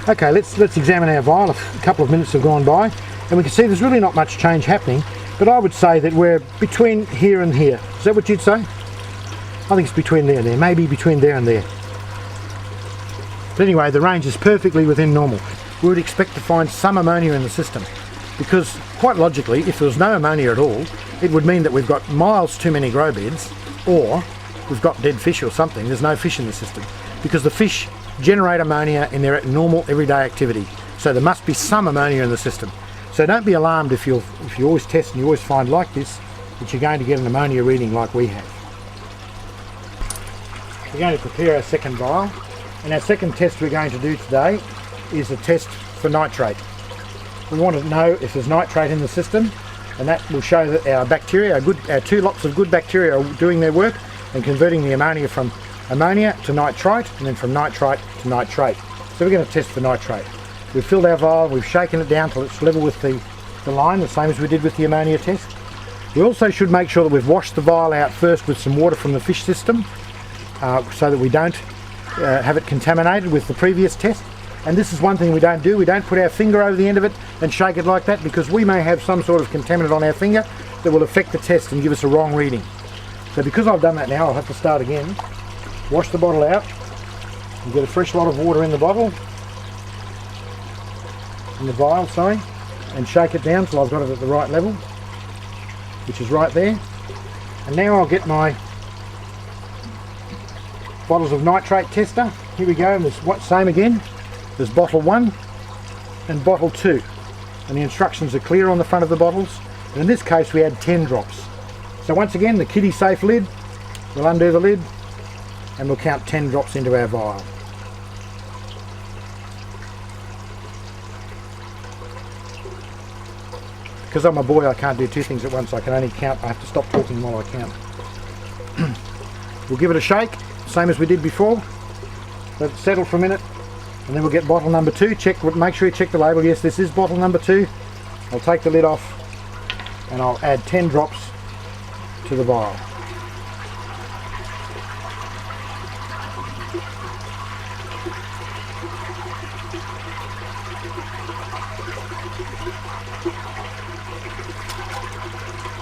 Okay, let's examine our vial. A couple of minutes have gone by, and we can see there's really not much change happening, but I would say that we're between here and here. Is that what you'd say? I think it's between there and there, maybe between there and there. But anyway, the range is perfectly within normal. We would expect to find some ammonia in the system, because quite logically, if there was no ammonia at all, it would mean that we've got miles too many grow beds, or we've got dead fish or something. There's no fish in the system, because the fish generate ammonia in their normal everyday activity. So there must be some ammonia in the system. So don't be alarmed if you always test and you always find like this that you're going to get an ammonia reading like we have. We're going to prepare our second vial, and our second test we're going to do today is a test for nitrate. We want to know if there's nitrate in the system, and that will show that our bacteria, our 2 lots of good bacteria, are doing their work and converting the ammonia from ammonia to nitrite, and then from nitrite to nitrate. So we're going to test for nitrate. We've filled our vial, we've shaken it down till it's level with the line, the same as we did with the ammonia test. We also should make sure that we've washed the vial out first with some water from the fish system, so that we don't have it contaminated with the previous test. And this is one thing we don't do. We don't put our finger over the end of it and shake it like that, because we may have some sort of contaminant on our finger that will affect the test and give us a wrong reading. So because I've done that now, I'll have to start again. Wash the bottle out and get a fresh lot of water in the bottle. in the vial, sorry, and shake it down till I've got it at the right level, which is right there. And now I'll get my bottles of nitrate tester. Here we go, and there's same again. There's bottle 1 and bottle 2. And the instructions are clear on the front of the bottles. And in this case we add 10 drops. So once again, the kiddie safe lid, we'll undo the lid and we'll count 10 drops into our vial. Because I'm a boy, I can't do 2 things at once. I can only count. I have to stop talking while I count. We'll give it a shake, same as we did before. Let it settle for a minute, and then we'll get bottle number 2. Make sure you check the label. Yes, this is bottle number 2. I'll take the lid off, and I'll add 10 drops to the vial.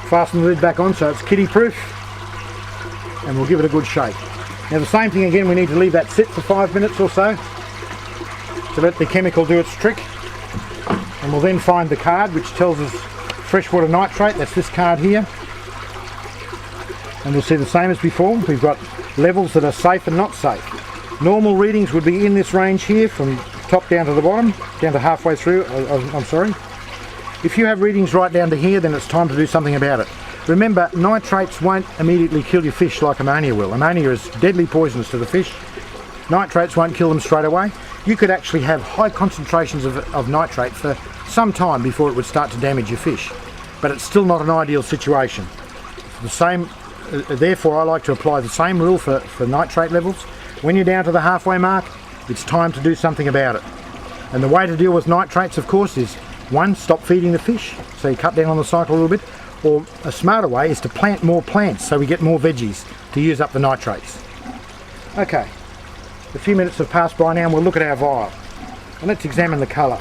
Fasten the lid back on so it's kiddie proof, and we'll give it a good shake. Now the same thing again, we need to leave that sit for 5 minutes or so to let the chemical do its trick, and we'll then find the card which tells us freshwater nitrate. That's this card here, and we'll see the same as before. We've got levels that are safe and not safe. Normal readings would be in this range here from top down to the bottom, down to halfway through. I'm sorry. If you have readings right down to here, then it's time to do something about it. Remember, nitrates won't immediately kill your fish like ammonia will. Ammonia is deadly poisonous to the fish. Nitrates won't kill them straight away. You could actually have high concentrations of nitrate for some time before it would start to damage your fish. But it's still not an ideal situation. Therefore, I like to apply the same rule for nitrate levels. When you're down to the halfway mark, it's time to do something about it. And the way to deal with nitrates, of course, is 1, stop feeding the fish, so you cut down on the cycle a little bit, or a smarter way is to plant more plants so we get more veggies to use up the nitrates. Okay, a few minutes have passed by now and we'll look at our vial. And let's examine the colour.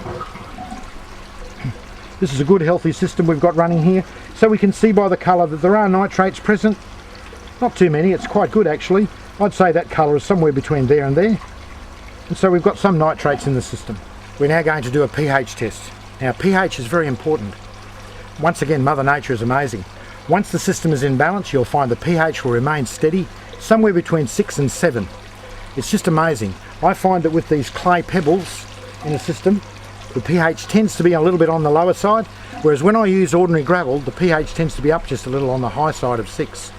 This is a good healthy system we've got running here, so we can see by the colour that there are nitrates present. Not too many, it's quite good actually. I'd say that colour is somewhere between there and there. And so we've got some nitrates in the system. We're now going to do a pH test. Now pH is very important. Once again, Mother Nature is amazing. Once the system is in balance, you'll find the pH will remain steady, somewhere between 6 and 7. It's just amazing. I find that with these clay pebbles in a system, the pH tends to be a little bit on the lower side, whereas when I use ordinary gravel, the pH tends to be up just a little on the high side of 6.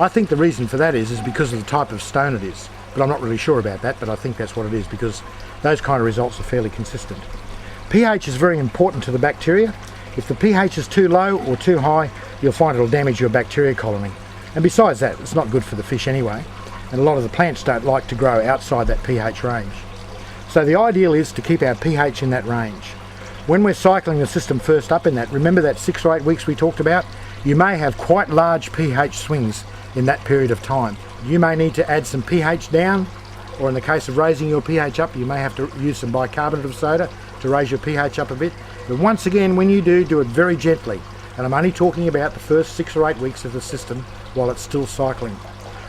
I think the reason for that is because of the type of stone it is. But I'm not really sure about that, but I think that's what it is, because those kind of results are fairly consistent. pH is very important to the bacteria. If the pH is too low or too high, you'll find it'll damage your bacteria colony. And besides that, it's not good for the fish anyway. And a lot of the plants don't like to grow outside that pH range. So the ideal is to keep our pH in that range. When we're cycling the system first up in that, remember that 6 or 8 weeks we talked about? You may have quite large pH swings in that period of time. You may need to add some pH down, or in the case of raising your pH up, you may have to use some bicarbonate of soda to raise your pH up a bit. But once again, when you do it very gently. And I'm only talking about the first 6 or 8 weeks of the system while it's still cycling.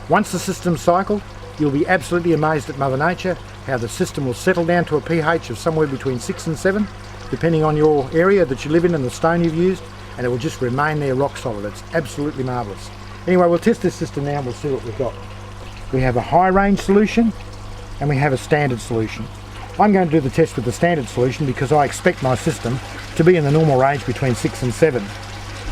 Once the system's cycled, you'll be absolutely amazed at Mother Nature, how the system will settle down to a pH of somewhere between 6 and 7, depending on your area that you live in and the stone you've used, and it will just remain there rock solid. It's absolutely marvellous. Anyway, we'll test this system now and we'll see what we've got. We have a high range solution and we have a standard solution. I'm going to do the test with the standard solution because I expect my system to be in the normal range between 6 and 7.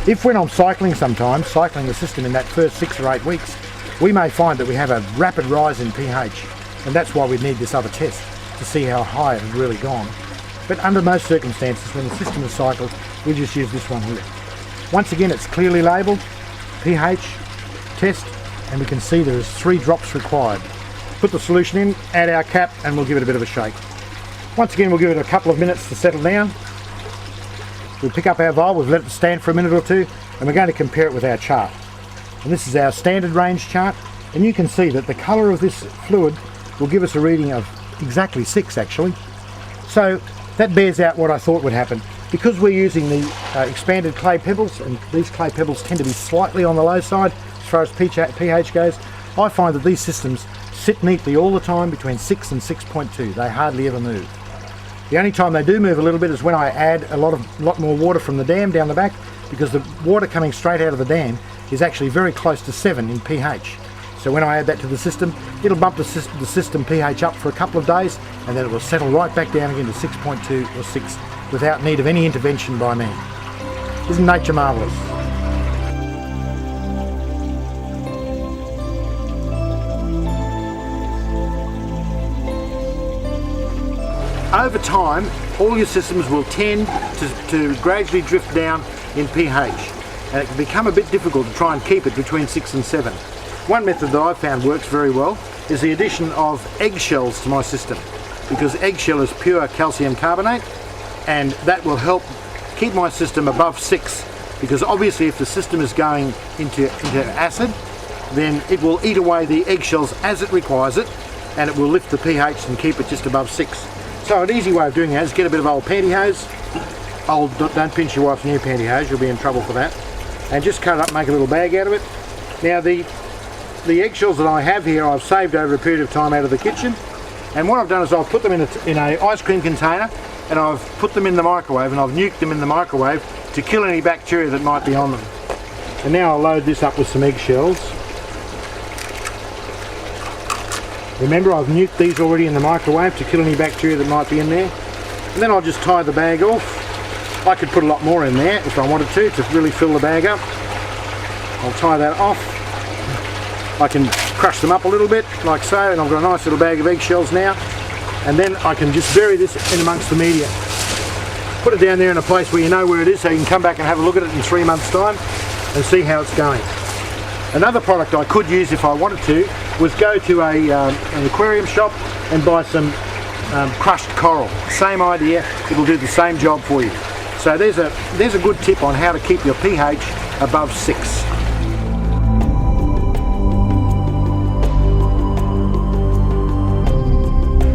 If when I'm cycling sometimes, cycling the system in that first 6 or 8 weeks, we may find that we have a rapid rise in pH, and that's why we need this other test to see how high it has really gone. But under most circumstances, when the system is cycled, we just use this one here. Once again, it's clearly labelled, pH test, and we can see there is 3 drops required. Put the solution in, add our cap, and we'll give it a bit of a shake. Once again, we'll give it a couple of minutes to settle down. We'll pick up our vial, we've let it stand for a minute or two, and we're going to compare it with our chart. And this is our standard range chart, and you can see that the colour of this fluid will give us a reading of exactly 6 actually. So that bears out what I thought would happen. Because we're using the expanded clay pebbles, and these clay pebbles tend to be slightly on the low side as far as pH goes, I find that these systems sit neatly all the time between 6 and 6.2. They hardly ever move. The only time they do move a little bit is when I add a lot more water from the dam down the back, because the water coming straight out of the dam is actually very close to 7 in pH. So when I add that to the system, it'll bump the system pH up for a couple of days, and then it will settle right back down again to 6.2 or 6 without need of any intervention by me. Isn't nature marvellous? Over time, all your systems will tend to gradually drift down in pH, and it can become a bit difficult to try and keep it between 6 and 7. One method that I've found works very well is the addition of eggshells to my system, because eggshell is pure calcium carbonate, and that will help keep my system above 6, because obviously if the system is going into acid, then it will eat away the eggshells as it requires it, and it will lift the pH and keep it just above 6. So an easy way of doing that is get a bit of old pantyhose. Don't pinch your wife's new pantyhose, you'll be in trouble for that. And just cut it up, make a little bag out of it. Now the eggshells that I have here I've saved over a period of time out of the kitchen, and what I've done is I've put them in a ice cream container, and I've put them in the microwave, and I've nuked them in the microwave to kill any bacteria that might be on them. And now I'll load this up with some eggshells. Remember, I've nuked these already in the microwave to kill any bacteria that might be in there. And then I'll just tie the bag off. I could put a lot more in there if I wanted to really fill the bag up. I'll tie that off. I can crush them up a little bit, like so, and I've got a nice little bag of eggshells now. And then I can just bury this in amongst the media. Put it down there in a place where you know where it is, so you can come back and have a look at it in 3 months' time and see how it's going. Another product I could use if I wanted to was go to an aquarium shop and buy some crushed coral. Same idea, it'll do the same job for you. So there's a good tip on how to keep your pH above 6.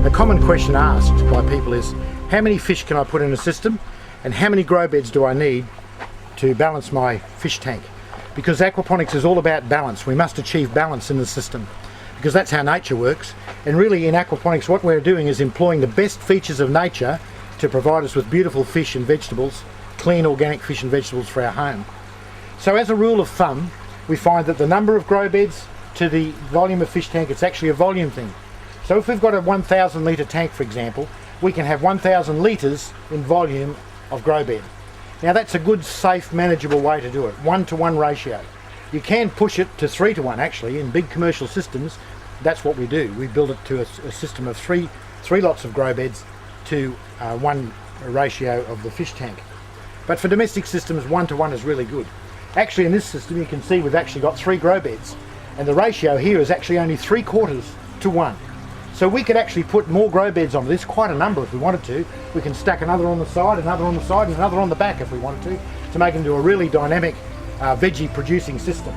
A common question asked by people is, how many fish can I put in a system, and how many grow beds do I need to balance my fish tank? Because aquaponics is all about balance. We must achieve balance in the system, because that's how nature works. And really in aquaponics what we're doing is employing the best features of nature to provide us with beautiful fish and vegetables, clean organic fish and vegetables for our home. So as a rule of thumb, we find that the number of grow beds to the volume of fish tank, it's actually a volume thing. So if we've got a 1,000 litre tank, for example, we can have 1,000 litres in volume of grow bed. Now that's a good, safe, manageable way to do it, 1-to-1 ratio. You can push it to 3-to-1 actually. In big commercial systems, that's what we do. We build it to a system of three lots of grow beds to 1 ratio of the fish tank. But for domestic systems, 1-to-1 is really good. Actually in this system you can see we've actually got 3 grow beds, and the ratio here is actually only 3/4-to-1. So we could actually put more grow beds on this, quite a number if we wanted to. We can stack another on the side, another on the side, and another on the back if we wanted to make it into a really dynamic veggie producing system.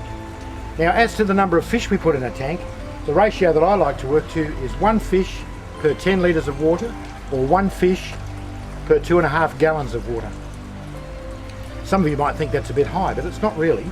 Now as to the number of fish we put in a tank, the ratio that I like to work to is 1 fish per 10 litres of water, or 1 fish per 2.5 gallons of water. Some of you might think that's a bit high, but it's not really.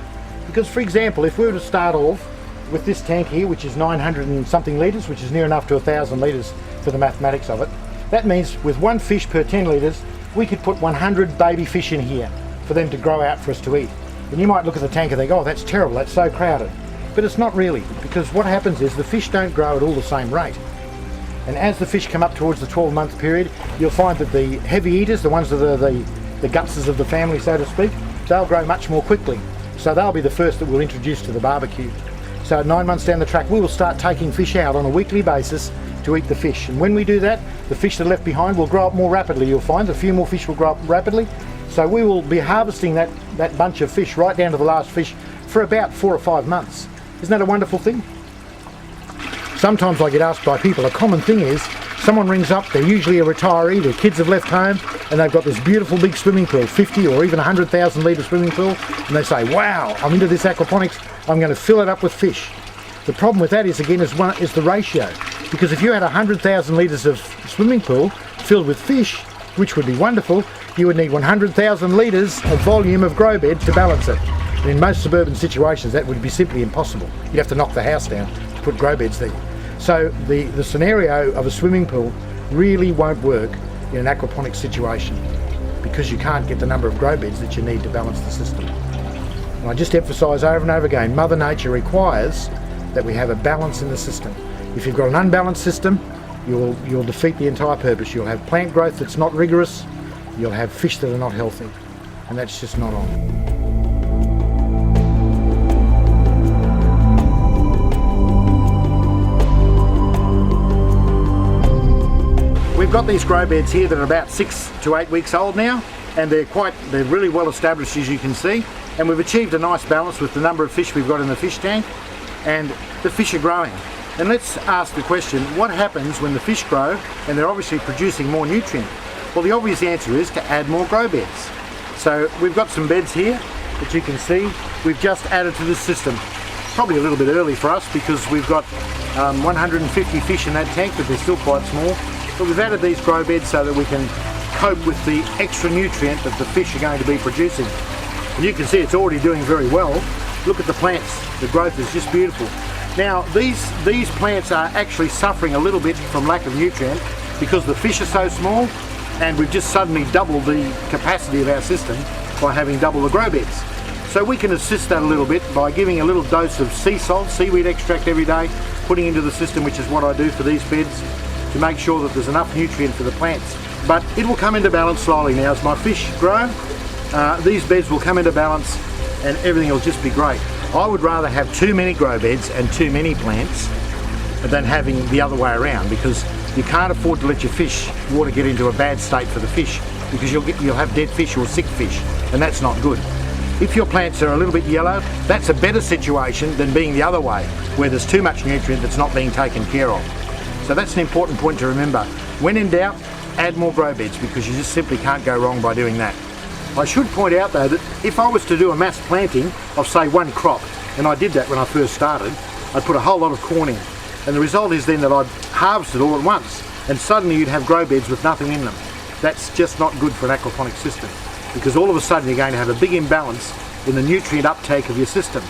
Because for example, if we were to start off with this tank here, which is 900 and something litres, which is near enough to 1,000 litres for the mathematics of it, that means with 1 fish per 10 litres, we could put 100 baby fish in here for them to grow out for us to eat. And you might look at the tank and think, oh, that's terrible, that's so crowded. But it's not really, because what happens is the fish don't grow at all the same rate. And as the fish come up towards the 12-month period, you'll find that the heavy eaters, the ones that are the gutses of the family, so to speak, they'll grow much more quickly. So they'll be the first that we'll introduce to the barbecue. So 9 months down the track, we will start taking fish out on a weekly basis to eat the fish. And when we do that, the fish that are left behind will grow up more rapidly, you'll find. A few more fish will grow up rapidly. So we will be harvesting that bunch of fish right down to the last fish for about 4 or 5 months. Isn't that a wonderful thing? Sometimes I get asked by people, a common thing is, someone rings up, they're usually a retiree, their kids have left home, and they've got this beautiful big swimming pool, 50 or even 100,000 litre swimming pool, and they say, wow, I'm into this aquaponics, I'm going to fill it up with fish. The problem with that is, again, is the ratio. Because if you had 100,000 litres of swimming pool filled with fish, which would be wonderful, you would need 100,000 litres of volume of grow bed to balance it. And in most suburban situations, that would be simply impossible. You'd have to knock the house down to put grow beds there. So the scenario of a swimming pool really won't work in an aquaponics situation, because you can't get the number of grow beds that you need to balance the system. And I just emphasise over and over again, Mother Nature requires that we have a balance in the system. If you've got an unbalanced system, you'll defeat the entire purpose. You'll have plant growth that's not rigorous, you'll have fish that are not healthy, and that's just not on. We've got these grow beds here that are about 6 to 8 weeks old now, and they're really well established, as you can see, and we've achieved a nice balance with the number of fish we've got in the fish tank, and the fish are growing. And let's ask the question, what happens when the fish grow and they're obviously producing more nutrient? Well, the obvious answer is to add more grow beds. So we've got some beds here that you can see we've just added to this system. Probably a little bit early for us because we've got 150 fish in that tank, but they're still quite small. But we've added these grow beds so that we can cope with the extra nutrient that the fish are going to be producing. And you can see it's already doing very well. Look at the plants, the growth is just beautiful. Now these plants are actually suffering a little bit from lack of nutrient because the fish are so small, and we've just suddenly doubled the capacity of our system by having double the grow beds. So we can assist that a little bit by giving a little dose of sea salt, seaweed extract every day, putting into the system, which is what I do for these beds, to make sure that there's enough nutrient for the plants. But it will come into balance slowly now. As my fish grow, these beds will come into balance and everything will just be great. I would rather have too many grow beds and too many plants than having the other way around, because you can't afford to let your water get into a bad state for the fish, because you'll have dead fish or sick fish, and that's not good. If your plants are a little bit yellow, that's a better situation than being the other way, where there's too much nutrient that's not being taken care of. So that's an important point to remember. When in doubt, add more grow beds, because you just simply can't go wrong by doing that. I should point out though that if I was to do a mass planting of say one crop, and I did that when I first started, I'd put a whole lot of corn in. And the result is then that I'd harvest it all at once, and suddenly you'd have grow beds with nothing in them. That's just not good for an aquaponic system, because all of a sudden you're going to have a big imbalance in the nutrient uptake of your system.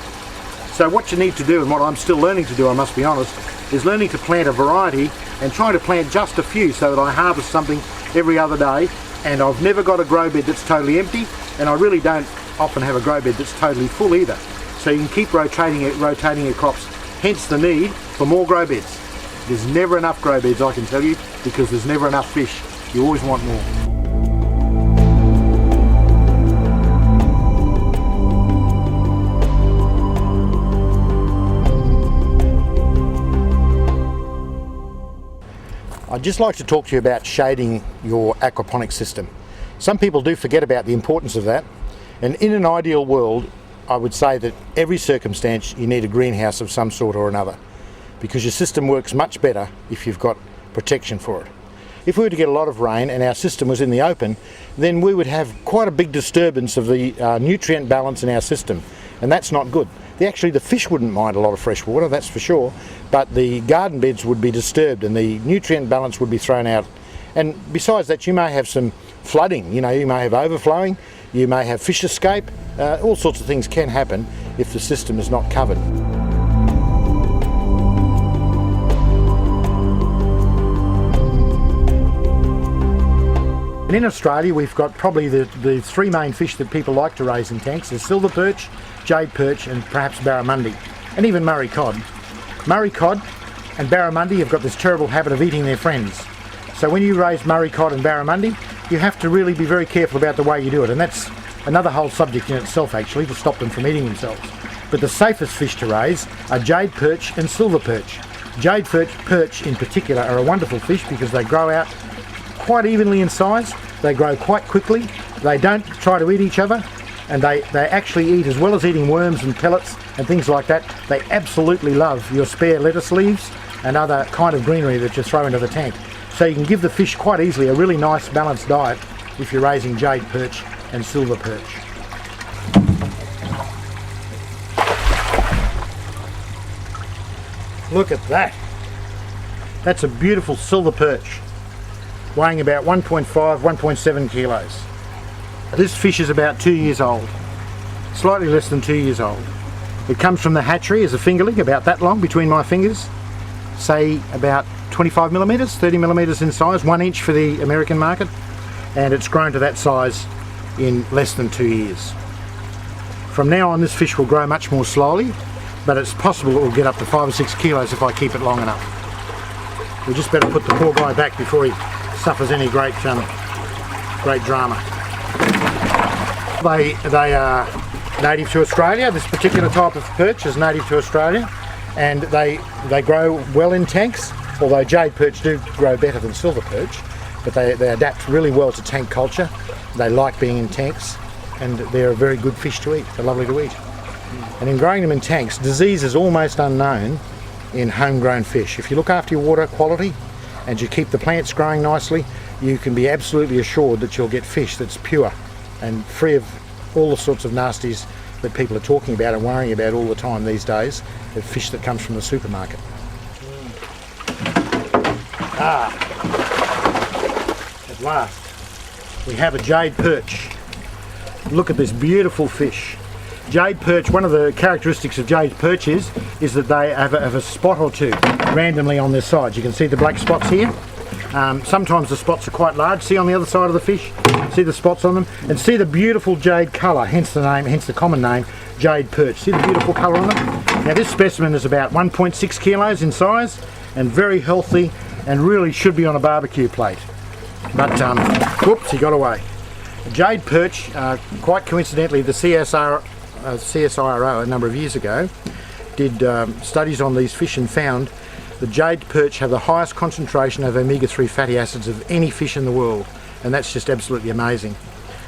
So what you need to do, and what I'm still learning to do, I must be honest, is learning to plant a variety and trying to plant just a few so that I harvest something every other day. And I've never got a grow bed that's totally empty, and I really don't often have a grow bed that's totally full either. So you can keep rotating your crops, hence the need for more grow beds. There's never enough grow beds, I can tell you, because there's never enough fish. You always want more. I'd just like to talk to you about shading your aquaponic system. Some people do forget about the importance of that, and in an ideal world I would say that every circumstance you need a greenhouse of some sort or another, because your system works much better if you've got protection for it. If we were to get a lot of rain and our system was in the open, then we would have quite a big disturbance of the nutrient balance in our system, and that's not good. Actually, the fish wouldn't mind a lot of fresh water, that's for sure, but the garden beds would be disturbed and the nutrient balance would be thrown out. And besides that, you may have some flooding, you may have overflowing, you may have fish escape, all sorts of things can happen if the system is not covered. And in Australia, we've got probably the three main fish that people like to raise in tanks. There's silver perch, jade perch, and perhaps barramundi, and even Murray cod. Murray cod and barramundi have got this terrible habit of eating their friends. So when you raise Murray cod and barramundi, you have to really be very careful about the way you do it, and that's another whole subject in itself actually, to stop them from eating themselves. But the safest fish to raise are jade perch and silver perch. Jade perch in particular are a wonderful fish because they grow out quite evenly in size, they grow quite quickly, they don't try to eat each other, and they actually eat, as well as eating worms and pellets and things like that, they absolutely love your spare lettuce leaves and other kind of greenery that you throw into the tank. So you can give the fish quite easily a really nice balanced diet if you're raising jade perch and silver perch. Look at that! That's a beautiful silver perch, weighing about 1.5, 1.7 kilos. This fish is about 2 years old, slightly less than 2 years old. It comes from the hatchery as a fingerling, about that long between my fingers, say about 25 millimeters, 30 millimeters in size, 1 inch for the American market, and it's grown to that size in less than 2 years. From now on, this fish will grow much more slowly, but it's possible it will get up to 5 or 6 kilos if I keep it long enough. We just better put the poor guy back before he suffers any great drama. They are native to Australia. This particular type of perch is native to Australia, and they grow well in tanks, although jade perch do grow better than silver perch, but they adapt really well to tank culture. They like being in tanks, and they're a very good fish to eat. They're lovely to eat. And in growing them in tanks, disease is almost unknown in homegrown fish. If you look after your water quality and you keep the plants growing nicely, you can be absolutely assured that you'll get fish that's pure and free of all the sorts of nasties that people are talking about and worrying about all the time these days, the fish that comes from the supermarket. At last, we have a jade perch. Look at this beautiful fish. Jade perch, one of the characteristics of jade perch is that they have a spot or two randomly on their sides. You can see the black spots here. Sometimes the spots are quite large. See on the other side of the fish? See the spots on them? And see the beautiful jade colour, hence the name, hence the common name, jade perch. See the beautiful colour on them? Now this specimen is about 1.6 kilos in size and very healthy and really should be on a barbecue plate. But, whoops, he got away. Jade perch, quite coincidentally, the CSIRO a number of years ago did studies on these fish and found the jade perch have the highest concentration of omega-3 fatty acids of any fish in the world, and that's just absolutely amazing,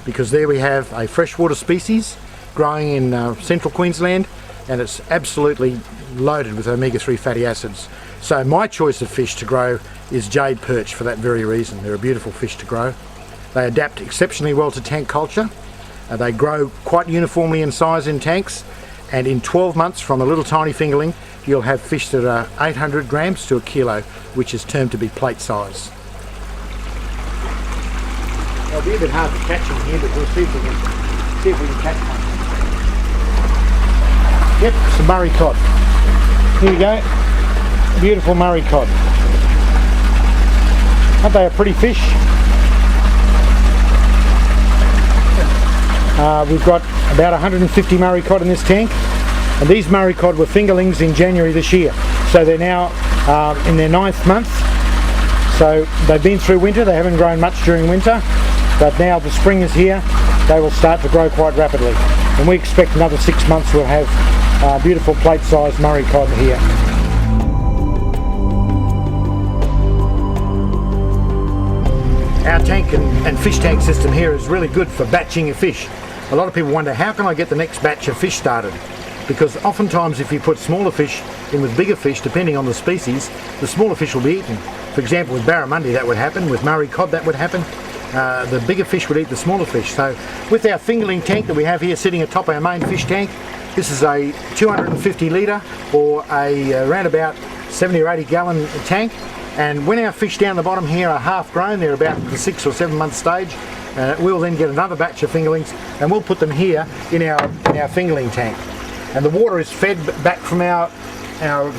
because there we have a freshwater species growing in central Queensland, and it's absolutely loaded with omega-3 fatty acids. So my choice of fish to grow is jade perch for that very reason. They're a beautiful fish to grow. They adapt exceptionally well to tank culture. They grow quite uniformly in size in tanks, and in 12 months from a little tiny fingerling you'll have fish that are 800 grams to a kilo, which is termed to be plate size. It'll be a bit hard to catch them here, but we'll see if we can catch one. Yep, some Murray cod. Here we go. Beautiful Murray cod. Aren't they a pretty fish? We've got about 150 Murray cod in this tank, and these Murray cod were fingerlings in January this year, so they're now in their 9th month. So they've been through winter, they haven't grown much during winter, but now the spring is here, they will start to grow quite rapidly, and we expect another 6 months we'll have beautiful plate sized Murray cod here. Our tank and fish tank system here is really good for batching your fish. A lot of people wonder, how can I get the next batch of fish started? Because oftentimes if you put smaller fish in with bigger fish, depending on the species, the smaller fish will be eaten. For example, with barramundi that would happen, with Murray cod that would happen. The bigger fish would eat the smaller fish. So with our fingerling tank that we have here sitting atop our main fish tank, this is a 250 litre or around about 70 or 80 gallon tank. And when our fish down the bottom here are half grown, they're about the 6 or 7 month stage, we'll then get another batch of fingerlings and we'll put them here in our fingerling tank. And the water is fed back from our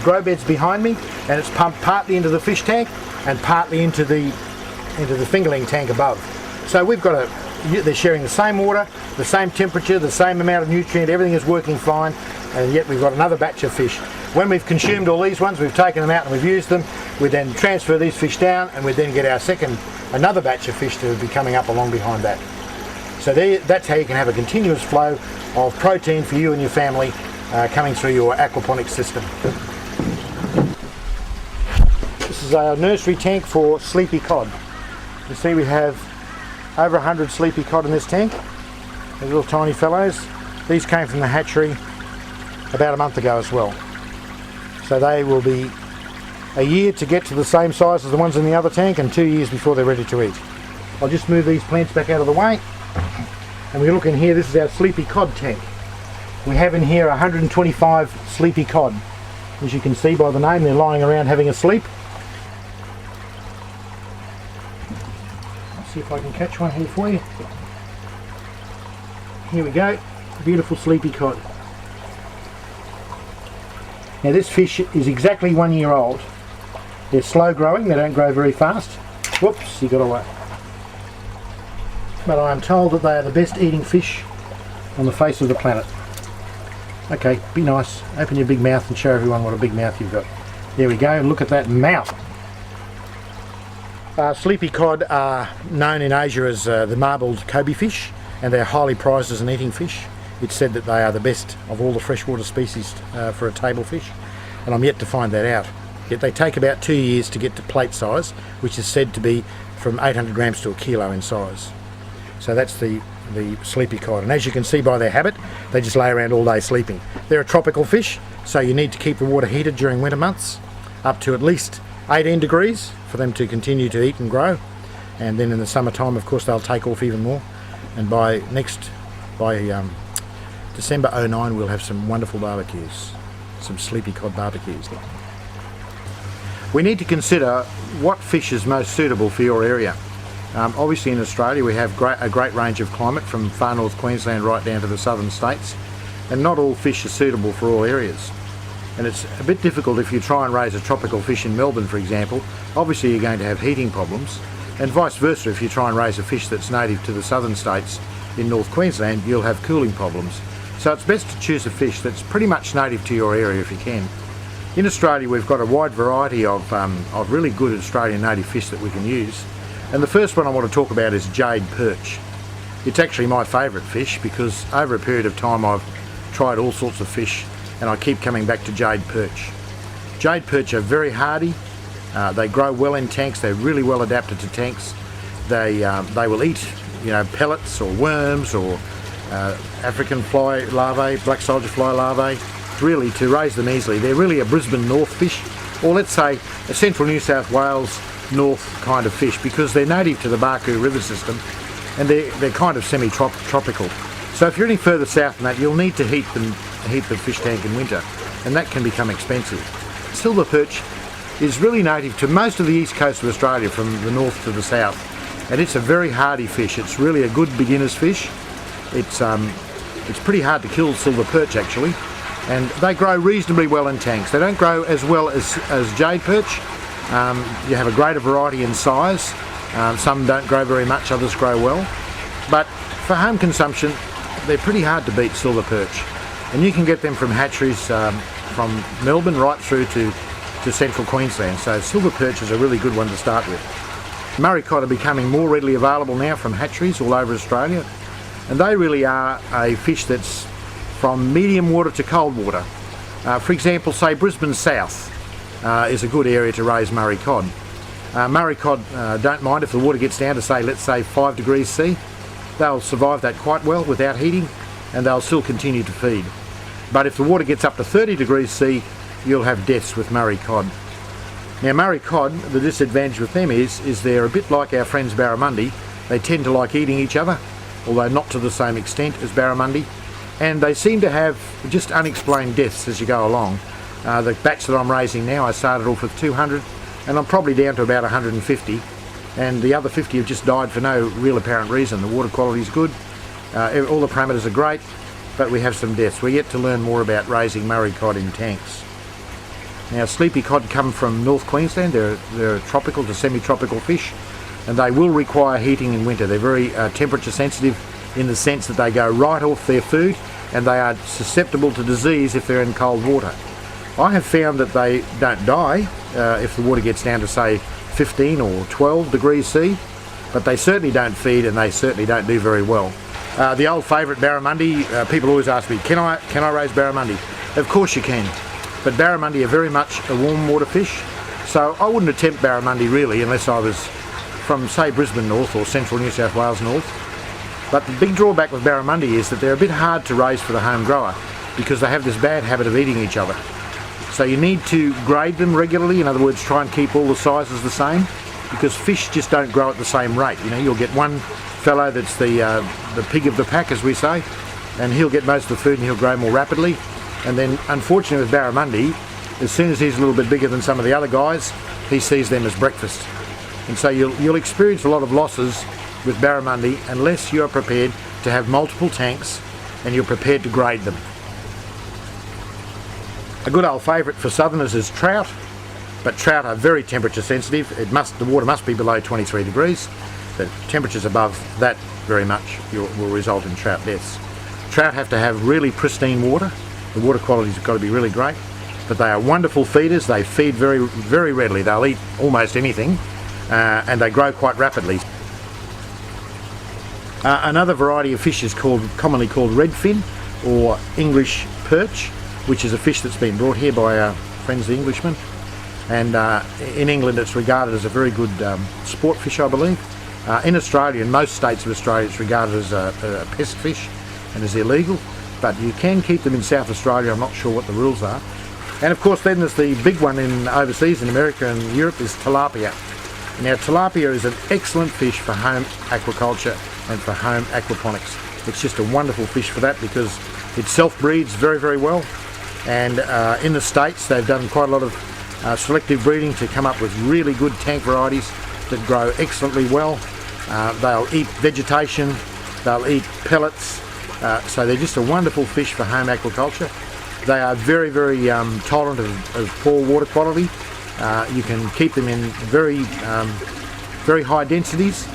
grow beds behind me, and it's pumped partly into the fish tank and partly into the fingerling tank above. So we've got they're sharing the same water, the same temperature, the same amount of nutrient, everything is working fine, and yet we've got another batch of fish. When we've consumed all these ones, we've taken them out and we've used them, we then transfer these fish down and we then get another batch of fish to be coming up along behind that. So that's how you can have a continuous flow of protein for you and your family coming through your aquaponics system. This is our nursery tank for sleepy cod. You see we have over 100 sleepy cod in this tank. They're little tiny fellows. These came from the hatchery about a month ago as well. So they will be a year to get to the same size as the ones in the other tank, and 2 years before they're ready to eat. I'll just move these plants back out of the way. And we look in here, this is our sleepy cod tank. We have in here 125 sleepy cod. As you can see by the name, they're lying around having a sleep. Let's see if I can catch one here for you. Here we go, beautiful sleepy cod. Now this fish is exactly 1 year old, They're slow growing, they don't grow very fast. Whoops, he got away. But I am told that they are the best eating fish on the face of the planet. Okay, be nice. Open your big mouth and show everyone what a big mouth you've got. There we go, look at that mouth. Sleepy cod are known in Asia as the marbled Kobe fish, and they're highly prized as an eating fish. It's said that they are the best of all the freshwater species for a table fish, and I'm yet to find that out. Yet they take about 2 years to get to plate size, which is said to be from 800 grams to a kilo in size. So that's the sleepy cod, and as you can see by their habit, they just lay around all day sleeping. They're a tropical fish, so you need to keep the water heated during winter months, up to at least 18 degrees for them to continue to eat and grow. And then in the summertime, of course, they'll take off even more. And by December 09, we'll have some wonderful barbecues, some sleepy cod barbecues. We need to consider what fish is most suitable for your area. Obviously in Australia we have a great range of climate, from far north Queensland right down to the southern states, and not all fish are suitable for all areas. And it's a bit difficult if you try and raise a tropical fish in Melbourne, for example. Obviously you're going to have heating problems, and vice versa. If you try and raise a fish that's native to the southern states in North Queensland, you'll have cooling problems. So it's best to choose a fish that's pretty much native to your area if you can. In Australia we've got a wide variety of really good Australian native fish that we can use. And the first one I want to talk about is jade perch. It's actually my favourite fish because over a period of time I've tried all sorts of fish and I keep coming back to jade perch. Jade perch are very hardy, they grow well in tanks, they're really well adapted to tanks. They will eat, pellets or worms or African fly larvae, black soldier fly larvae, really to raise them easily. They're really a Brisbane North fish, or let's say a central New South Wales North kind of fish, because they're native to the Barcoo River system and they're kind of semi-tropical. So if you're any further south than that, you'll need to heat the fish tank in winter, and that can become expensive. Silver perch is really native to most of the east coast of Australia, from the north to the south, and it's a very hardy fish. It's really a good beginner's fish. It's pretty hard to kill silver perch actually, and they grow reasonably well in tanks. They don't grow as well as jade perch. You have a greater variety in size. Some don't grow very much, others grow well. But for home consumption, they're pretty hard to beat silver perch. And you can get them from hatcheries from Melbourne right through to central Queensland. So silver perch is a really good one to start with. Murray cod are becoming more readily available now from hatcheries all over Australia. And they really are a fish that's from medium water to cold water. For example, say Brisbane South is a good area to raise Murray cod. Murray cod don't mind if the water gets down to let's say 5 degrees C. They'll survive that quite well without heating, and they'll still continue to feed. But if the water gets up to 30 degrees C, you'll have deaths with Murray cod. Now Murray cod, the disadvantage with them is they're a bit like our friends barramundi. They tend to like eating each other, although not to the same extent as barramundi, and they seem to have just unexplained deaths as you go along. The batch that I'm raising now, I started off with 200 and I'm probably down to about 150, and the other 50 have just died for no real apparent reason. The water quality is good, all the parameters are great, but we have some deaths. We're yet to learn more about raising Murray cod in tanks. Now sleepy cod come from North Queensland. They're a tropical to semi-tropical fish, and they will require heating in winter. They're very temperature sensitive in the sense that they go right off their food, and they are susceptible to disease if they're in cold water. I have found that they don't die if the water gets down to say 15 or 12 degrees C, but they certainly don't feed, and they certainly don't do very well. The old favourite barramundi, people always ask me, can I raise barramundi? Of course you can, but barramundi are very much a warm water fish, so I wouldn't attempt barramundi really unless I was from say Brisbane North or central New South Wales North. But the big drawback with barramundi is that they're a bit hard to raise for the home grower because they have this bad habit of eating each other. So you need to grade them regularly, in other words try and keep all the sizes the same, because fish just don't grow at the same rate. You'll get one fellow that's the pig of the pack, as we say, and he'll get most of the food and he'll grow more rapidly. And then unfortunately with barramundi, as soon as he's a little bit bigger than some of the other guys, he sees them as breakfast. And so you'll experience a lot of losses with barramundi unless you're prepared to have multiple tanks and you're prepared to grade them. A good old favourite for southerners is trout. But trout are very temperature sensitive. The water must be below 23 degrees. The temperatures above that very much will result in trout deaths. Trout have to have really pristine water. The water quality's got to be really great. But they are wonderful feeders. They feed very, very readily. They'll eat almost anything, and they grow quite rapidly. Another variety of fish is commonly called redfin, or English perch, which is a fish that's been brought here by our friends the Englishmen. And in England it's regarded as a very good sport fish, I believe. In Australia, in most states of Australia, it's regarded as a pest fish and is illegal. But you can keep them in South Australia. I'm not sure what the rules are. And of course then there's the big one in overseas, in America and Europe, is tilapia. Now tilapia is an excellent fish for home aquaculture and for home aquaponics. It's just a wonderful fish for that because it self-breeds very, very well. And in the States they've done quite a lot of selective breeding to come up with really good tank varieties that grow excellently well. They'll eat vegetation, they'll eat pellets, so they're just a wonderful fish for home aquaculture. They are very, very tolerant of poor water quality. You can keep them in very, very high densities,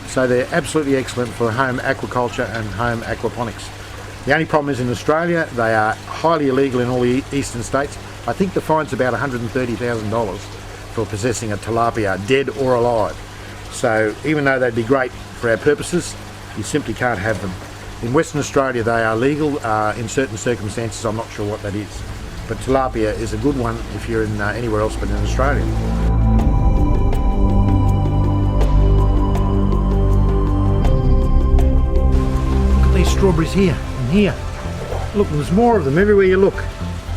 so they're absolutely excellent for home aquaculture and home aquaponics. The only problem is in Australia they are highly illegal in all the eastern states. I think the fine's about $130,000 for possessing a tilapia, dead or alive. So even though they'd be great for our purposes, you simply can't have them. In Western Australia they are legal in certain circumstances. I'm not sure what that is. But tilapia is a good one if you're in anywhere else but in Australia. Look at these strawberries here and here. Look, there's more of them everywhere you look.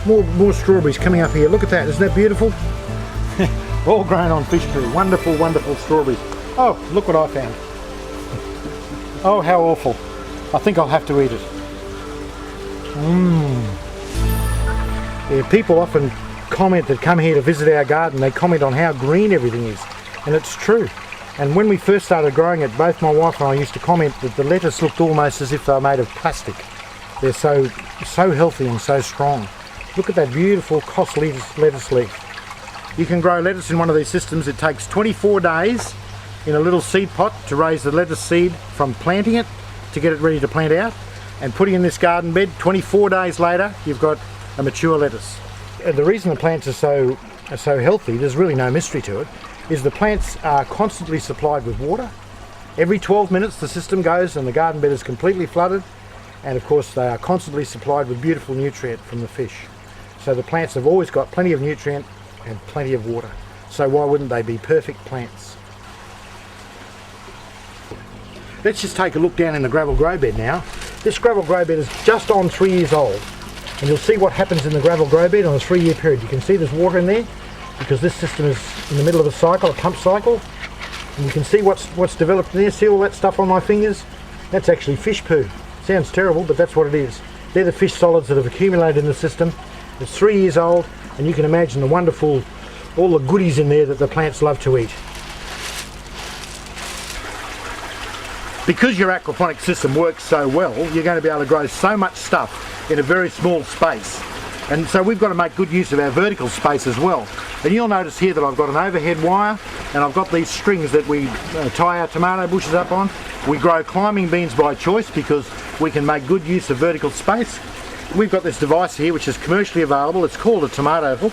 More strawberries coming up here. Look at that, isn't that beautiful? All grown on fish poo. Wonderful, wonderful strawberries. Oh, look what I found. Oh, how awful. I think I'll have to eat it. Yeah, people often comment that come here to visit our garden, they comment on how green everything is. And it's true. And when we first started growing it, both my wife and I used to comment that the lettuce looked almost as if they were made of plastic. They're so healthy and so strong. Look at that beautiful Cos lettuce leaf. You can grow lettuce in one of these systems. It takes 24 days in a little seed pot to raise the lettuce seed from planting it to get it ready to plant out, and putting in this garden bed. 24 days later you've got a mature lettuce. And the reason the plants are so healthy, there's really no mystery to it, is the plants are constantly supplied with water. Every 12 minutes the system goes and the garden bed is completely flooded, and of course they are constantly supplied with beautiful nutrient from the fish. So the plants have always got plenty of nutrient and plenty of water. So why wouldn't they be perfect plants? Let's just take a look down in the gravel grow bed now. This gravel grow bed is just on 3 years old, and you'll see what happens in the gravel grow bed on a 3-year period. You can see there's water in there because this system is in the middle of a cycle, a pump cycle, and you can see what's developed in there. See all that stuff on my fingers? That's actually fish poo. Sounds terrible, but that's what it is. They're the fish solids that have accumulated in the system. It's 3 years old, and you can imagine the wonderful, all the goodies in there that the plants love to eat. Because your aquaponic system works so well, you're going to be able to grow so much stuff in a very small space. And so we've got to make good use of our vertical space as well. And you'll notice here that I've got an overhead wire, and I've got these strings that we tie our tomato bushes up on. We grow climbing beans by choice because we can make good use of vertical space. We've got this device here which is commercially available. It's called a tomato hook.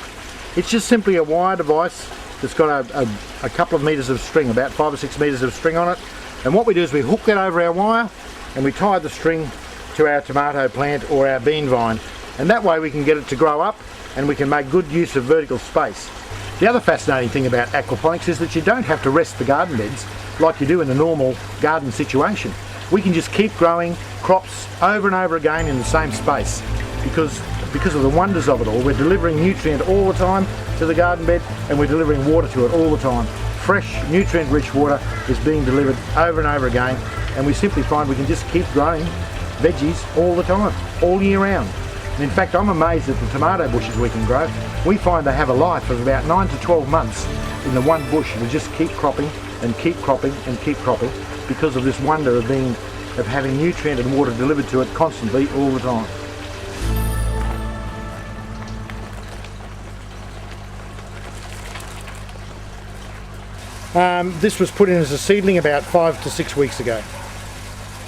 It's just simply a wire device that's got a couple of meters of string, about 5 or 6 meters of string on it. And what we do is we hook that over our wire and we tie the string to our tomato plant or our bean vine, and that way we can get it to grow up and we can make good use of vertical space. The other fascinating thing about aquaponics is that you don't have to rest the garden beds like you do in a normal garden situation. We can just keep growing crops over and over again in the same space because of the wonders of it all. We're delivering nutrient all the time to the garden bed, and we're delivering water to it all the time. Fresh, nutrient-rich water is being delivered over and over again, and we simply find we can just keep growing veggies all the time, all year round. And in fact, I'm amazed at the tomato bushes we can grow. We find they have a life of about 9 to 12 months in the one bush. We just keep cropping and keep cropping and keep cropping because of this wonder of having nutrient and water delivered to it constantly all the time. This was put in as a seedling about 5 to 6 weeks ago.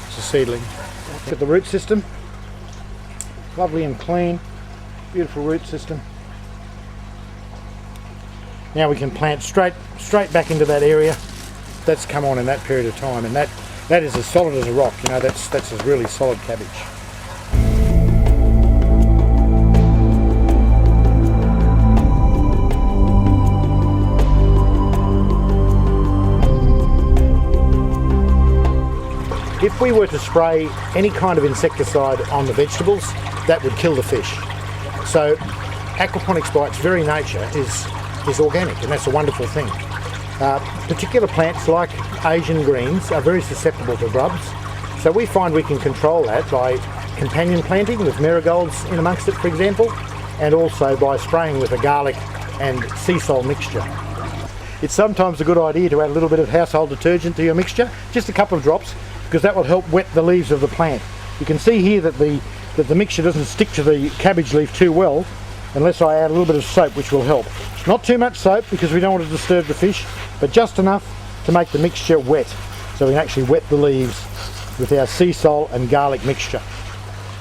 It's a seedling. Look at the root system. Lovely and clean. Beautiful root system. Now we can plant straight back into that area that's come on in that period of time, and that is as solid as a rock. You know, that's a really solid cabbage. If we were to spray any kind of insecticide on the vegetables, that would kill the fish. So aquaponics by its very nature is organic, and that's a wonderful thing. Particular plants like Asian greens are very susceptible to grubs, so we find we can control that by companion planting with marigolds in amongst it, for example, and also by spraying with a garlic and sea salt mixture. It's sometimes a good idea to add a little bit of household detergent to your mixture, just a couple of drops, because that will help wet the leaves of the plant. You can see here that the mixture doesn't stick to the cabbage leaf too well unless I add a little bit of soap, which will help. Not too much soap because we don't want to disturb the fish, but just enough to make the mixture wet, so we can actually wet the leaves with our sea salt and garlic mixture.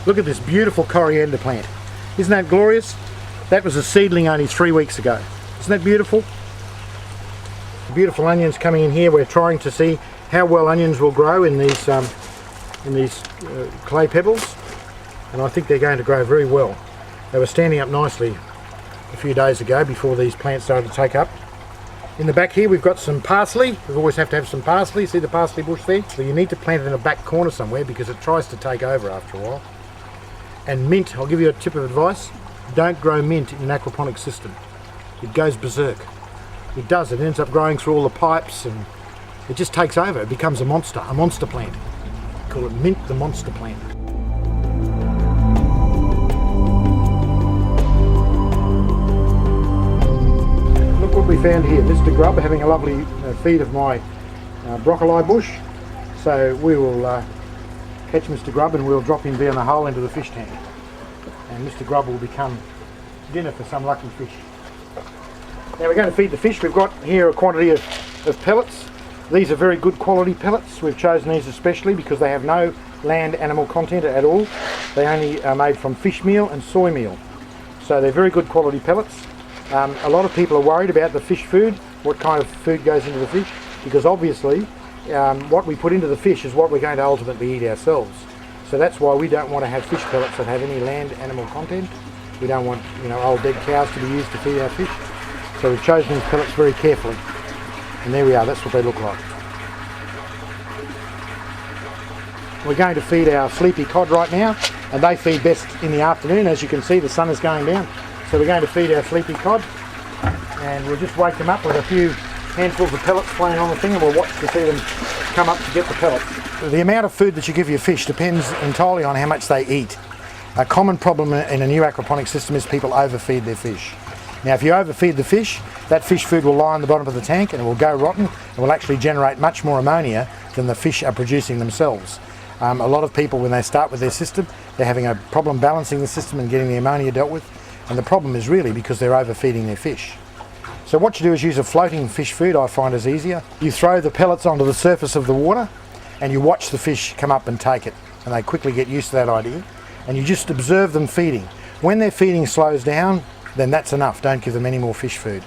Look at this beautiful coriander plant. Isn't that glorious? That was a seedling only 3 weeks ago. Isn't that beautiful? Beautiful onions coming in here. We're trying to see how well onions will grow in these clay pebbles, and I think they're going to grow very well. They were standing up nicely a few days ago before these plants started to take up. In the back here we've got some parsley. We always have to have some parsley. See the parsley bush there? So you need to plant it in a back corner somewhere because it tries to take over after a while. And mint, I'll give you a tip of advice. Don't grow mint in an aquaponics system. It goes berserk. It does. It ends up growing through all the pipes and it just takes over. It becomes a monster plant. We call it mint the monster plant. Look what we found here. Mr. Grub having a lovely feed of my broccoli bush. So we will catch Mr. Grub and we'll drop him down the hole into the fish tank. And Mr. Grub will become dinner for some lucky fish. Now we're going to feed the fish. We've got here a quantity of pellets. These are very good quality pellets. We've chosen these especially because they have no land animal content at all. They only are made from fish meal and soy meal. So they're very good quality pellets. A lot of people are worried about the fish food, what kind of food goes into the fish, because obviously what we put into the fish is what we're going to ultimately eat ourselves. So that's why we don't want to have fish pellets that have any land animal content. We don't want, old dead cows to be used to feed our fish. So we've chosen these pellets very carefully. And there we are, that's what they look like. We're going to feed our sleepy cod right now, and they feed best in the afternoon. As you can see, the sun is going down. So we're going to feed our sleepy cod, and we'll just wake them up with a few handfuls of pellets playing on the thing, and we'll watch to see them come up to get the pellets. The amount of food that you give your fish depends entirely on how much they eat. A common problem in a new aquaponics system is people overfeed their fish. Now if you overfeed the fish, that fish food will lie on the bottom of the tank and it will go rotten and will actually generate much more ammonia than the fish are producing themselves. A lot of people, when they start with their system, they're having a problem balancing the system and getting the ammonia dealt with, and the problem is really because they're overfeeding their fish. So what you do is use a floating fish food. I find is easier. You throw the pellets onto the surface of the water and you watch the fish come up and take it, and they quickly get used to that idea, and you just observe them feeding. When their feeding slows down, then that's enough. Don't give them any more fish food.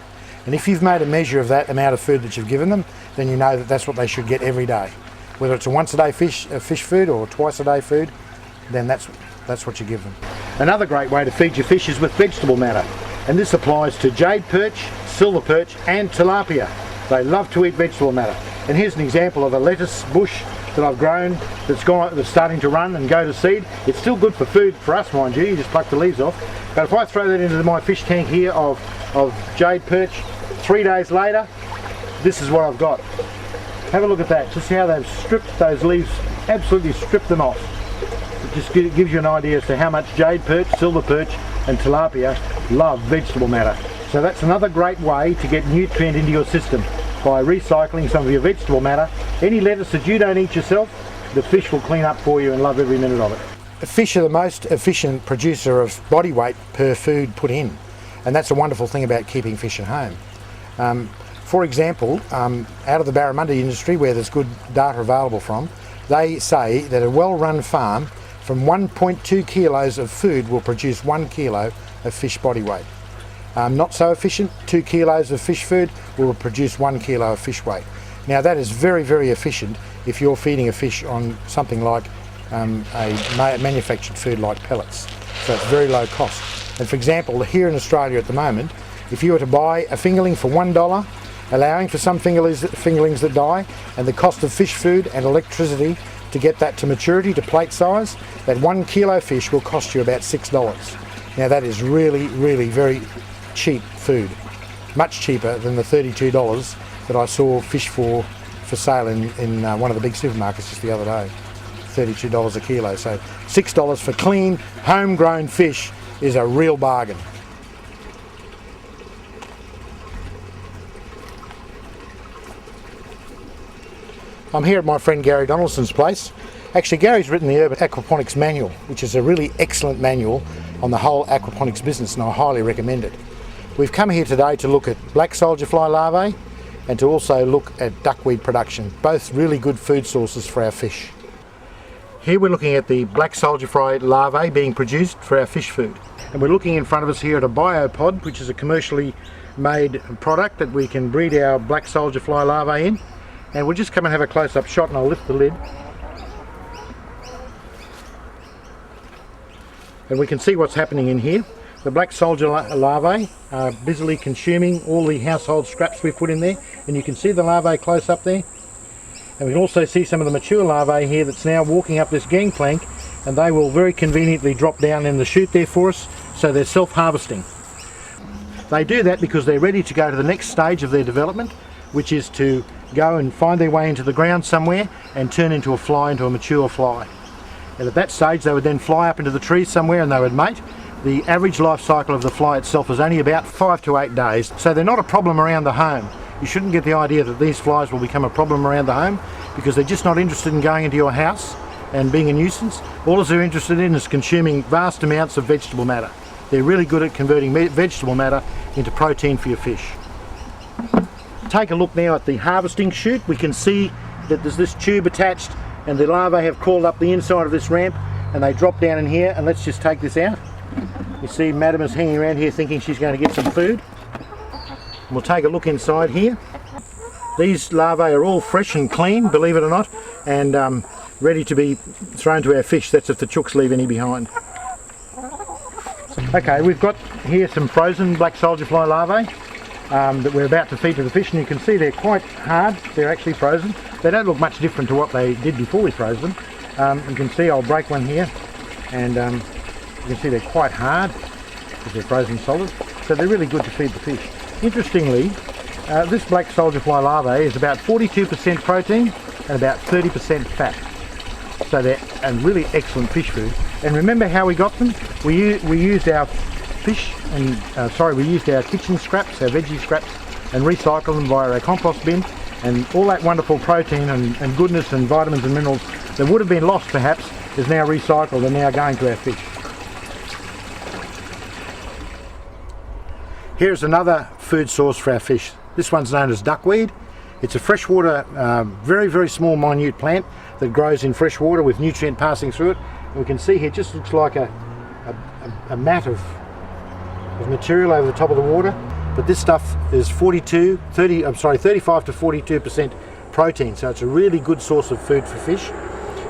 And if you've made a measure of that amount of food that you've given them, then you know that that's what they should get every day. Whether it's a once a day fish food or twice a day food, then that's what you give them. Another great way to feed your fish is with vegetable matter, and this applies to jade perch, silver perch and tilapia. They love to eat vegetable matter. And here's an example of a lettuce bush that I've grown that's starting to run and go to seed. It's still good for food for us, mind you. You just pluck the leaves off. But if I throw that into my fish tank here of jade perch, 3 days later, this is what I've got. Have a look at that. Just how they've stripped those leaves, absolutely stripped them off. It just gives you an idea as to how much jade perch, silver perch and tilapia love vegetable matter. So that's another great way to get nutrient into your system, by recycling some of your vegetable matter. Any lettuce that you don't eat yourself, the fish will clean up for you and love every minute of it. The fish are the most efficient producer of body weight per food put in, and that's a wonderful thing about keeping fish at home. For example, out of the barramundi industry, where there's good data available from, they say that a well-run farm from 1.2 kilos of food will produce 1 kilo of fish body weight. Not so efficient, 2 kilos of fish food will produce 1 kilo of fish weight. Now that is very, very efficient if you're feeding a fish on something like a manufactured food like pellets. So it's very low cost. And for example, here in Australia at the moment, if you were to buy a fingerling for $1, allowing for some fingerlings that die, and the cost of fish food and electricity to get that to maturity, to plate size, that 1 kilo fish will cost you about $6. Now that is really, really very cheap food. Much cheaper than the $32 that I saw fish for sale in one of the big supermarkets just the other day. $32 a kilo. So $6 for clean, homegrown fish is a real bargain. I'm here at my friend Gary Donaldson's place. Actually, Gary's written the Urban Aquaponics Manual, which is a really excellent manual on the whole aquaponics business, and I highly recommend it. We've come here today to look at black soldier fly larvae and to also look at duckweed production, both really good food sources for our fish. Here we're looking at the black soldier fly larvae being produced for our fish food. And we're looking in front of us here at a biopod, which is a commercially made product that we can breed our black soldier fly larvae in. And we'll just come and have a close-up shot, and I'll lift the lid. And we can see what's happening in here. The black soldier larvae are busily consuming all the household scraps we've put in there, and you can see the larvae close up there. And we can also see some of the mature larvae here that's now walking up this gangplank, and they will very conveniently drop down in the chute there for us, so they're self-harvesting. They do that because they're ready to go to the next stage of their development, which is to go and find their way into the ground somewhere and turn into a mature fly. And at that stage they would then fly up into the trees somewhere and they would mate. The average life cycle of the fly itself is only about 5 to 8 days, so they're not a problem around the home. You shouldn't get the idea that these flies will become a problem around the home, because they're just not interested in going into your house and being a nuisance. All they're interested in is consuming vast amounts of vegetable matter. They're really good at converting vegetable matter into protein for your fish. Take a look now at the harvesting chute. We can see that there's this tube attached, and the larvae have crawled up the inside of this ramp and they drop down in here. And let's just take this out. You see Madam is hanging around here thinking she's going to get some food. And we'll take a look inside here. These larvae are all fresh and clean, believe it or not, and ready to be thrown to our fish. That's if the chooks leave any behind. Okay, we've got here some frozen black soldier fly larvae that we're about to feed to the fish, and you can see they're quite hard. They're actually frozen. They don't look much different to what they did before we froze them. You can see I'll break one here, and you can see they're quite hard because they're frozen solid, so they're really good to feed the fish. Interestingly, this black soldier fly larvae is about 42% protein and about 30% fat, so they're a really excellent fish food. And remember how we got them? We used our fish and we used our kitchen scraps, our veggie scraps, and recycled them via our compost bin, and all that wonderful protein and goodness and vitamins and minerals that would have been lost perhaps is now recycled and now going to our fish. Here's another food source for our fish. This one's known as duckweed. It's a freshwater, very, very small, minute plant that grows in fresh water with nutrient passing through it. And we can see here it just looks like a mat of material over the top of the water, but this stuff is 35 to 42% protein, so it's a really good source of food for fish.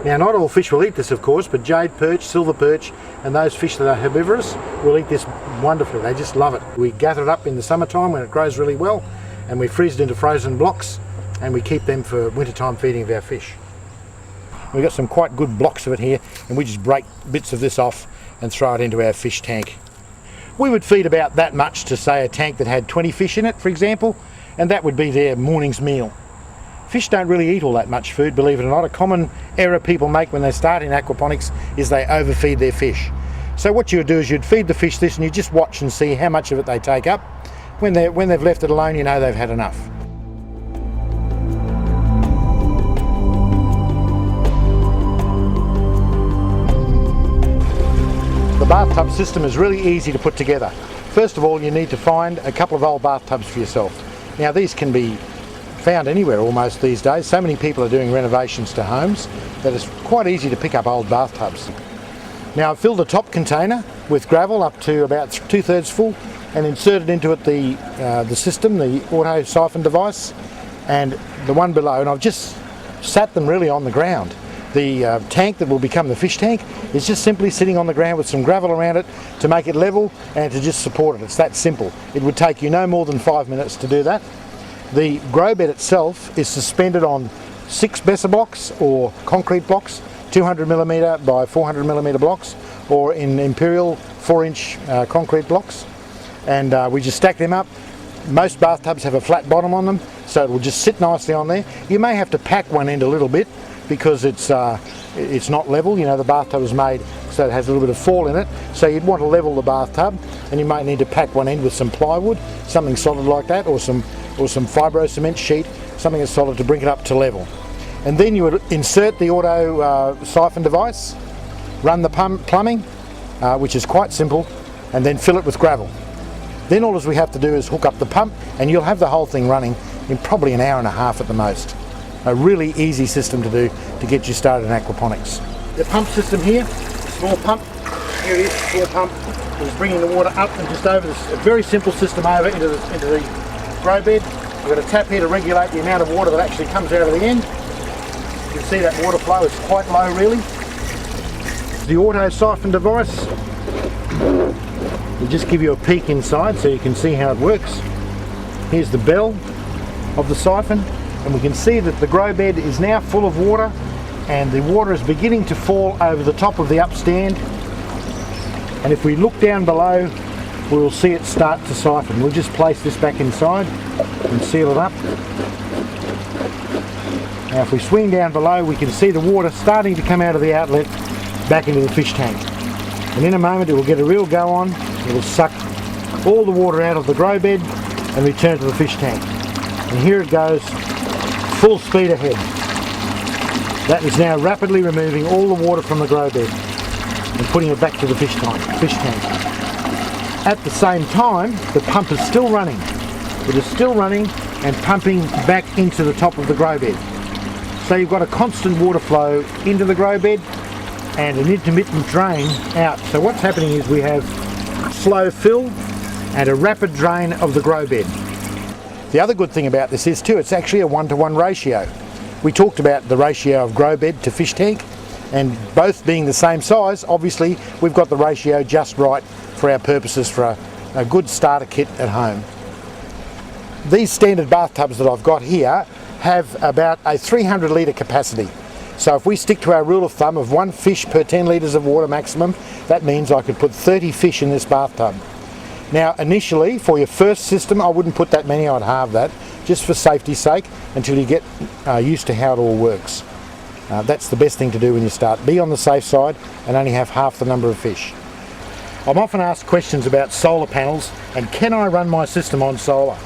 Now, not all fish will eat this, of course, but jade perch, silver perch, and those fish that are herbivorous will eat this wonderfully. They just love it. We gather it up in the summertime when it grows really well, and we freeze it into frozen blocks, and we keep them for wintertime feeding of our fish. We've got some quite good blocks of it here, and we just break bits of this off and throw it into our fish tank. We would feed about that much to, say, a tank that had 20 fish in it, for example, and that would be their morning's meal. Fish don't really eat all that much food, believe it or not. A common error people make when they start in aquaponics is they overfeed their fish. So what you would do is you'd feed the fish this, and you just watch and see how much of it they take up. When they've left it alone, you know they've had enough. The bathtub system is really easy to put together. First of all, you need to find a couple of old bathtubs for yourself. Now these can be found anywhere almost these days. So many people are doing renovations to homes that it's quite easy to pick up old bathtubs. Now I've filled the top container with gravel up to about 2/3 full and inserted into it the system, the auto siphon device, and the one below, and I've just sat them really on the ground. The tank that will become the fish tank is just simply sitting on the ground with some gravel around it to make it level and to just support it. It's that simple. It would take you no more than 5 minutes to do that. The grow bed itself is suspended on 6 Besser blocks or concrete blocks, 200mm by 400mm blocks, or in imperial 4-inch concrete blocks, and we just stack them up. Most bathtubs have a flat bottom on them, so it will just sit nicely on there. You may have to pack one end a little bit because it's not level. You know, the bathtub is made so it has a little bit of fall in it, so you'd want to level the bathtub, and you might need to pack one end with some plywood, something solid like that, or some fibro cement sheet, something that's solid to bring it up to level. And then you would insert the auto siphon device, run the plumbing, which is quite simple, and then fill it with gravel. Then all we have to do is hook up the pump, and you'll have the whole thing running in probably an hour and a half at the most. A really easy system to do to get you started in aquaponics. The pump system here, small pump, here it is, small pump, is bringing the water up and just over this, a very simple system over into the grow bed. We've got a tap here to regulate the amount of water that actually comes out of the end. You can see that water flow is quite low really. The auto siphon device, we'll just give you a peek inside so you can see how it works. Here's the bell of the siphon, and we can see that the grow bed is now full of water, and the water is beginning to fall over the top of the upstand. And if we look down below, we will see it start to siphon. We'll just place this back inside and seal it up. Now if we swing down below, we can see the water starting to come out of the outlet back into the fish tank. And in a moment it will get a real go on. It will suck all the water out of the grow bed and return to the fish tank. And here it goes, full speed ahead. That is now rapidly removing all the water from the grow bed and putting it back to the fish tank. At the same time, the pump is still running. It is still running and pumping back into the top of the grow bed. So you've got a constant water flow into the grow bed and an intermittent drain out. So what's happening is we have slow fill and a rapid drain of the grow bed. The other good thing about this is too, it's actually a 1-to-1 ratio. We talked about the ratio of grow bed to fish tank, and both being the same size, obviously we've got the ratio just right for our purposes for a good starter kit at home. These standard bathtubs that I've got here have about a 300 litre capacity. So if we stick to our rule of thumb of 1 fish per 10 litres of water maximum, that means I could put 30 fish in this bathtub. Now initially, for your first system, I wouldn't put that many, I'd halve that, just for safety's sake, until you get used to how it all works. That's the best thing to do when you start. Be on the safe side and only have half the number of fish. I'm often asked questions about solar panels and can I run my system on solar?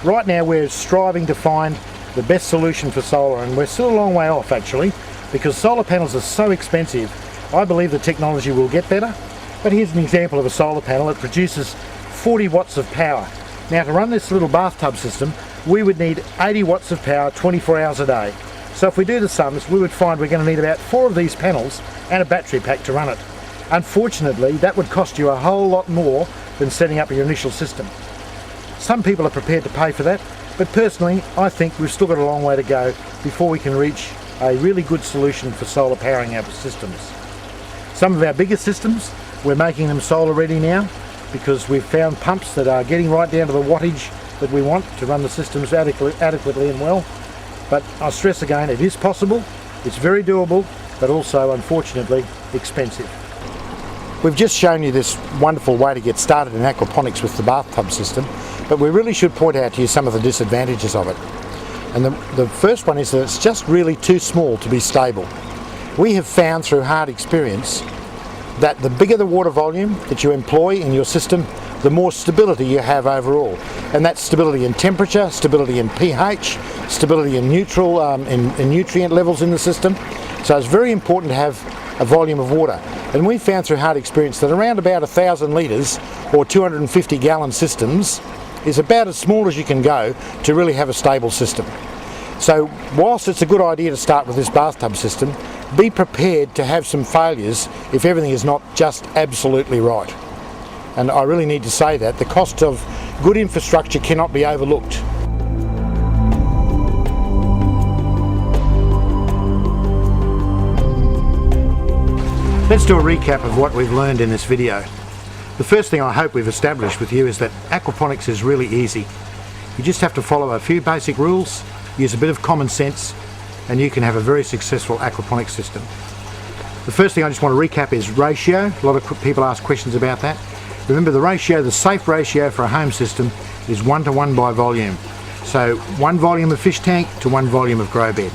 Right now we're striving to find the best solution for solar, and we're still a long way off actually, because solar panels are so expensive. I believe the technology will get better, but here's an example of a solar panel. It produces 40 watts of power. Now to run this little bathtub system, we would need 80 watts of power 24 hours a day. So if we do the sums, we would find we're going to need about 4 of these panels and a battery pack to run it. Unfortunately, that would cost you a whole lot more than setting up your initial system. Some people are prepared to pay for that, but personally, I think we've still got a long way to go before we can reach a really good solution for solar powering our systems. Some of our bigger systems, we're making them solar ready now because we've found pumps that are getting right down to the wattage that we want to run the systems adequately and well. But I'll stress again, it is possible, it's very doable, but also unfortunately expensive. We've just shown you this wonderful way to get started in aquaponics with the bathtub system, but we really should point out to you some of the disadvantages of it. And the first one is that it's just really too small to be stable. We have found through hard experience that the bigger the water volume that you employ in your system, the more stability you have overall. And that's stability in temperature, stability in pH, stability in neutral, in nutrient levels in the system. So it's very important to have a volume of water. And we found through hard experience that around about 1,000 litres or 250 gallon systems is about as small as you can go to really have a stable system. So whilst it's a good idea to start with this bathtub system, be prepared to have some failures if everything is not just absolutely right. And I really need to say that the cost of good infrastructure cannot be overlooked. Let's do a recap of what we've learned in this video. The first thing I hope we've established with you is that aquaponics is really easy. You just have to follow a few basic rules, use a bit of common sense, and you can have a very successful aquaponics system. The first thing I just want to recap is ratio. A lot of people ask questions about that. Remember, the ratio, the safe ratio for a home system is 1:1 by volume. So 1 volume of fish tank to 1 volume of grow bed.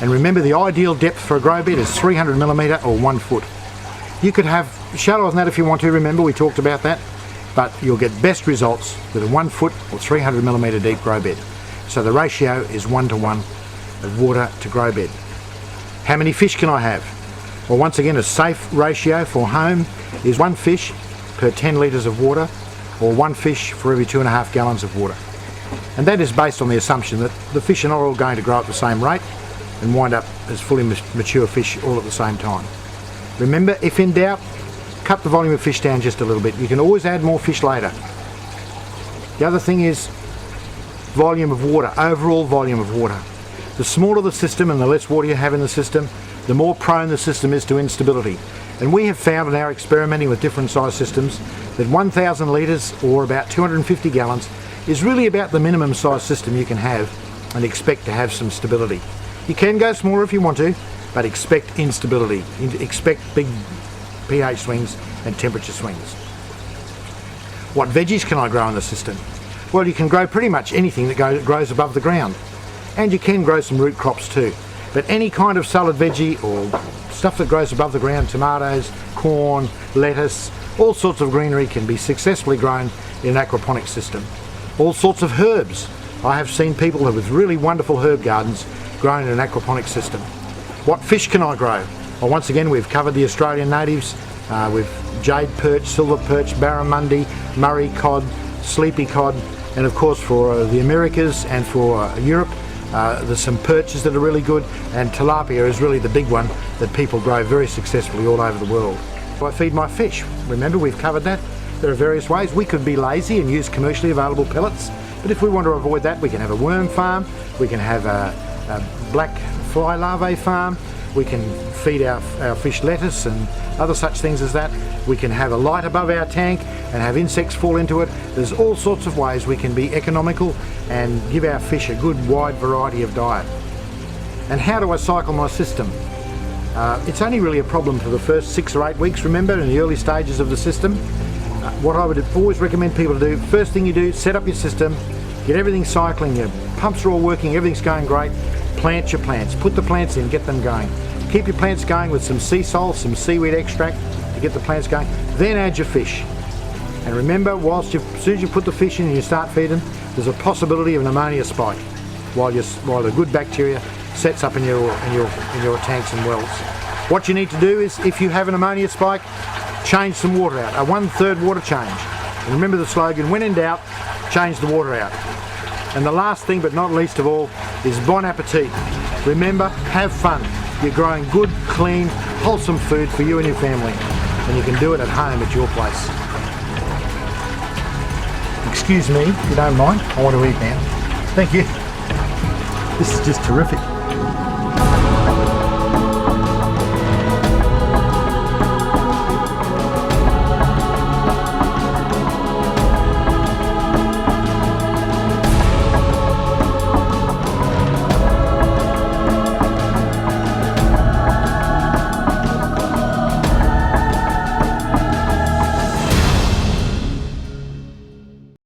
And remember, the ideal depth for a grow bed is 300mm or 1 foot. You could have shallower than that if you want to, remember we talked about that, but you'll get best results with a 1 foot or 300mm deep grow bed. So the ratio is 1:1 of water to grow bed. How many fish can I have? Well, once again, a safe ratio for home is 1 fish per 10 litres of water, or 1 fish for every 2.5 gallons of water. And that is based on the assumption that the fish are not all going to grow at the same rate and wind up as fully mature fish all at the same time. Remember, if in doubt, cut the volume of fish down just a little bit. You can always add more fish later. The other thing is volume of water, overall volume of water. The smaller the system and the less water you have in the system, the more prone the system is to instability. And we have found in our experimenting with different size systems that 1,000 litres or about 250 gallons is really about the minimum size system you can have and expect to have some stability. You can go smaller if you want to, but expect instability, expect big pH swings and temperature swings. What veggies can I grow in the system? Well, you can grow pretty much anything that grows above the ground, and you can grow some root crops too. But any kind of salad veggie or stuff that grows above the ground, tomatoes, corn, lettuce, all sorts of greenery can be successfully grown in an aquaponics system. All sorts of herbs. I have seen people with really wonderful herb gardens grown in an aquaponics system. What fish can I grow? Well, once again, we've covered the Australian natives with jade perch, silver perch, barramundi, Murray cod, sleepy cod, and of course for the Americas and for Europe, there's some perches that are really good, and tilapia is really the big one that people grow very successfully all over the world. I feed my fish. Remember, we've covered that. There are various ways. We could be lazy and use commercially available pellets, but if we want to avoid that, we can have a worm farm, we can have a black fly larvae farm, we can feed our fish lettuce and other such things as that. We can have a light above our tank and have insects fall into it. There's all sorts of ways we can be economical and give our fish a good wide variety of diet. And how do I cycle my system? It's only really a problem for the first 6 or 8 weeks, remember, in the early stages of the system. What I would always recommend people to do, first thing you do, set up your system, get everything cycling, your pumps are all working, everything's going great. Plant your plants, put the plants in, get them going. Keep your plants going with some sea salt, some seaweed extract to get the plants going. Then add your fish. And remember, as soon as you put the fish in and you start feeding, there's a possibility of an ammonia spike while the good bacteria sets up in your tanks and wells. What you need to do is, if you have an ammonia spike, change some water out, a 1/3 water change. And remember the slogan, when in doubt, change the water out. And the last thing but not least of all is bon appetit. Remember, have fun. You're growing good, clean, wholesome food for you and your family. And you can do it at home at your place. Excuse me, if you don't mind, I want to eat now. Thank you. This is just terrific.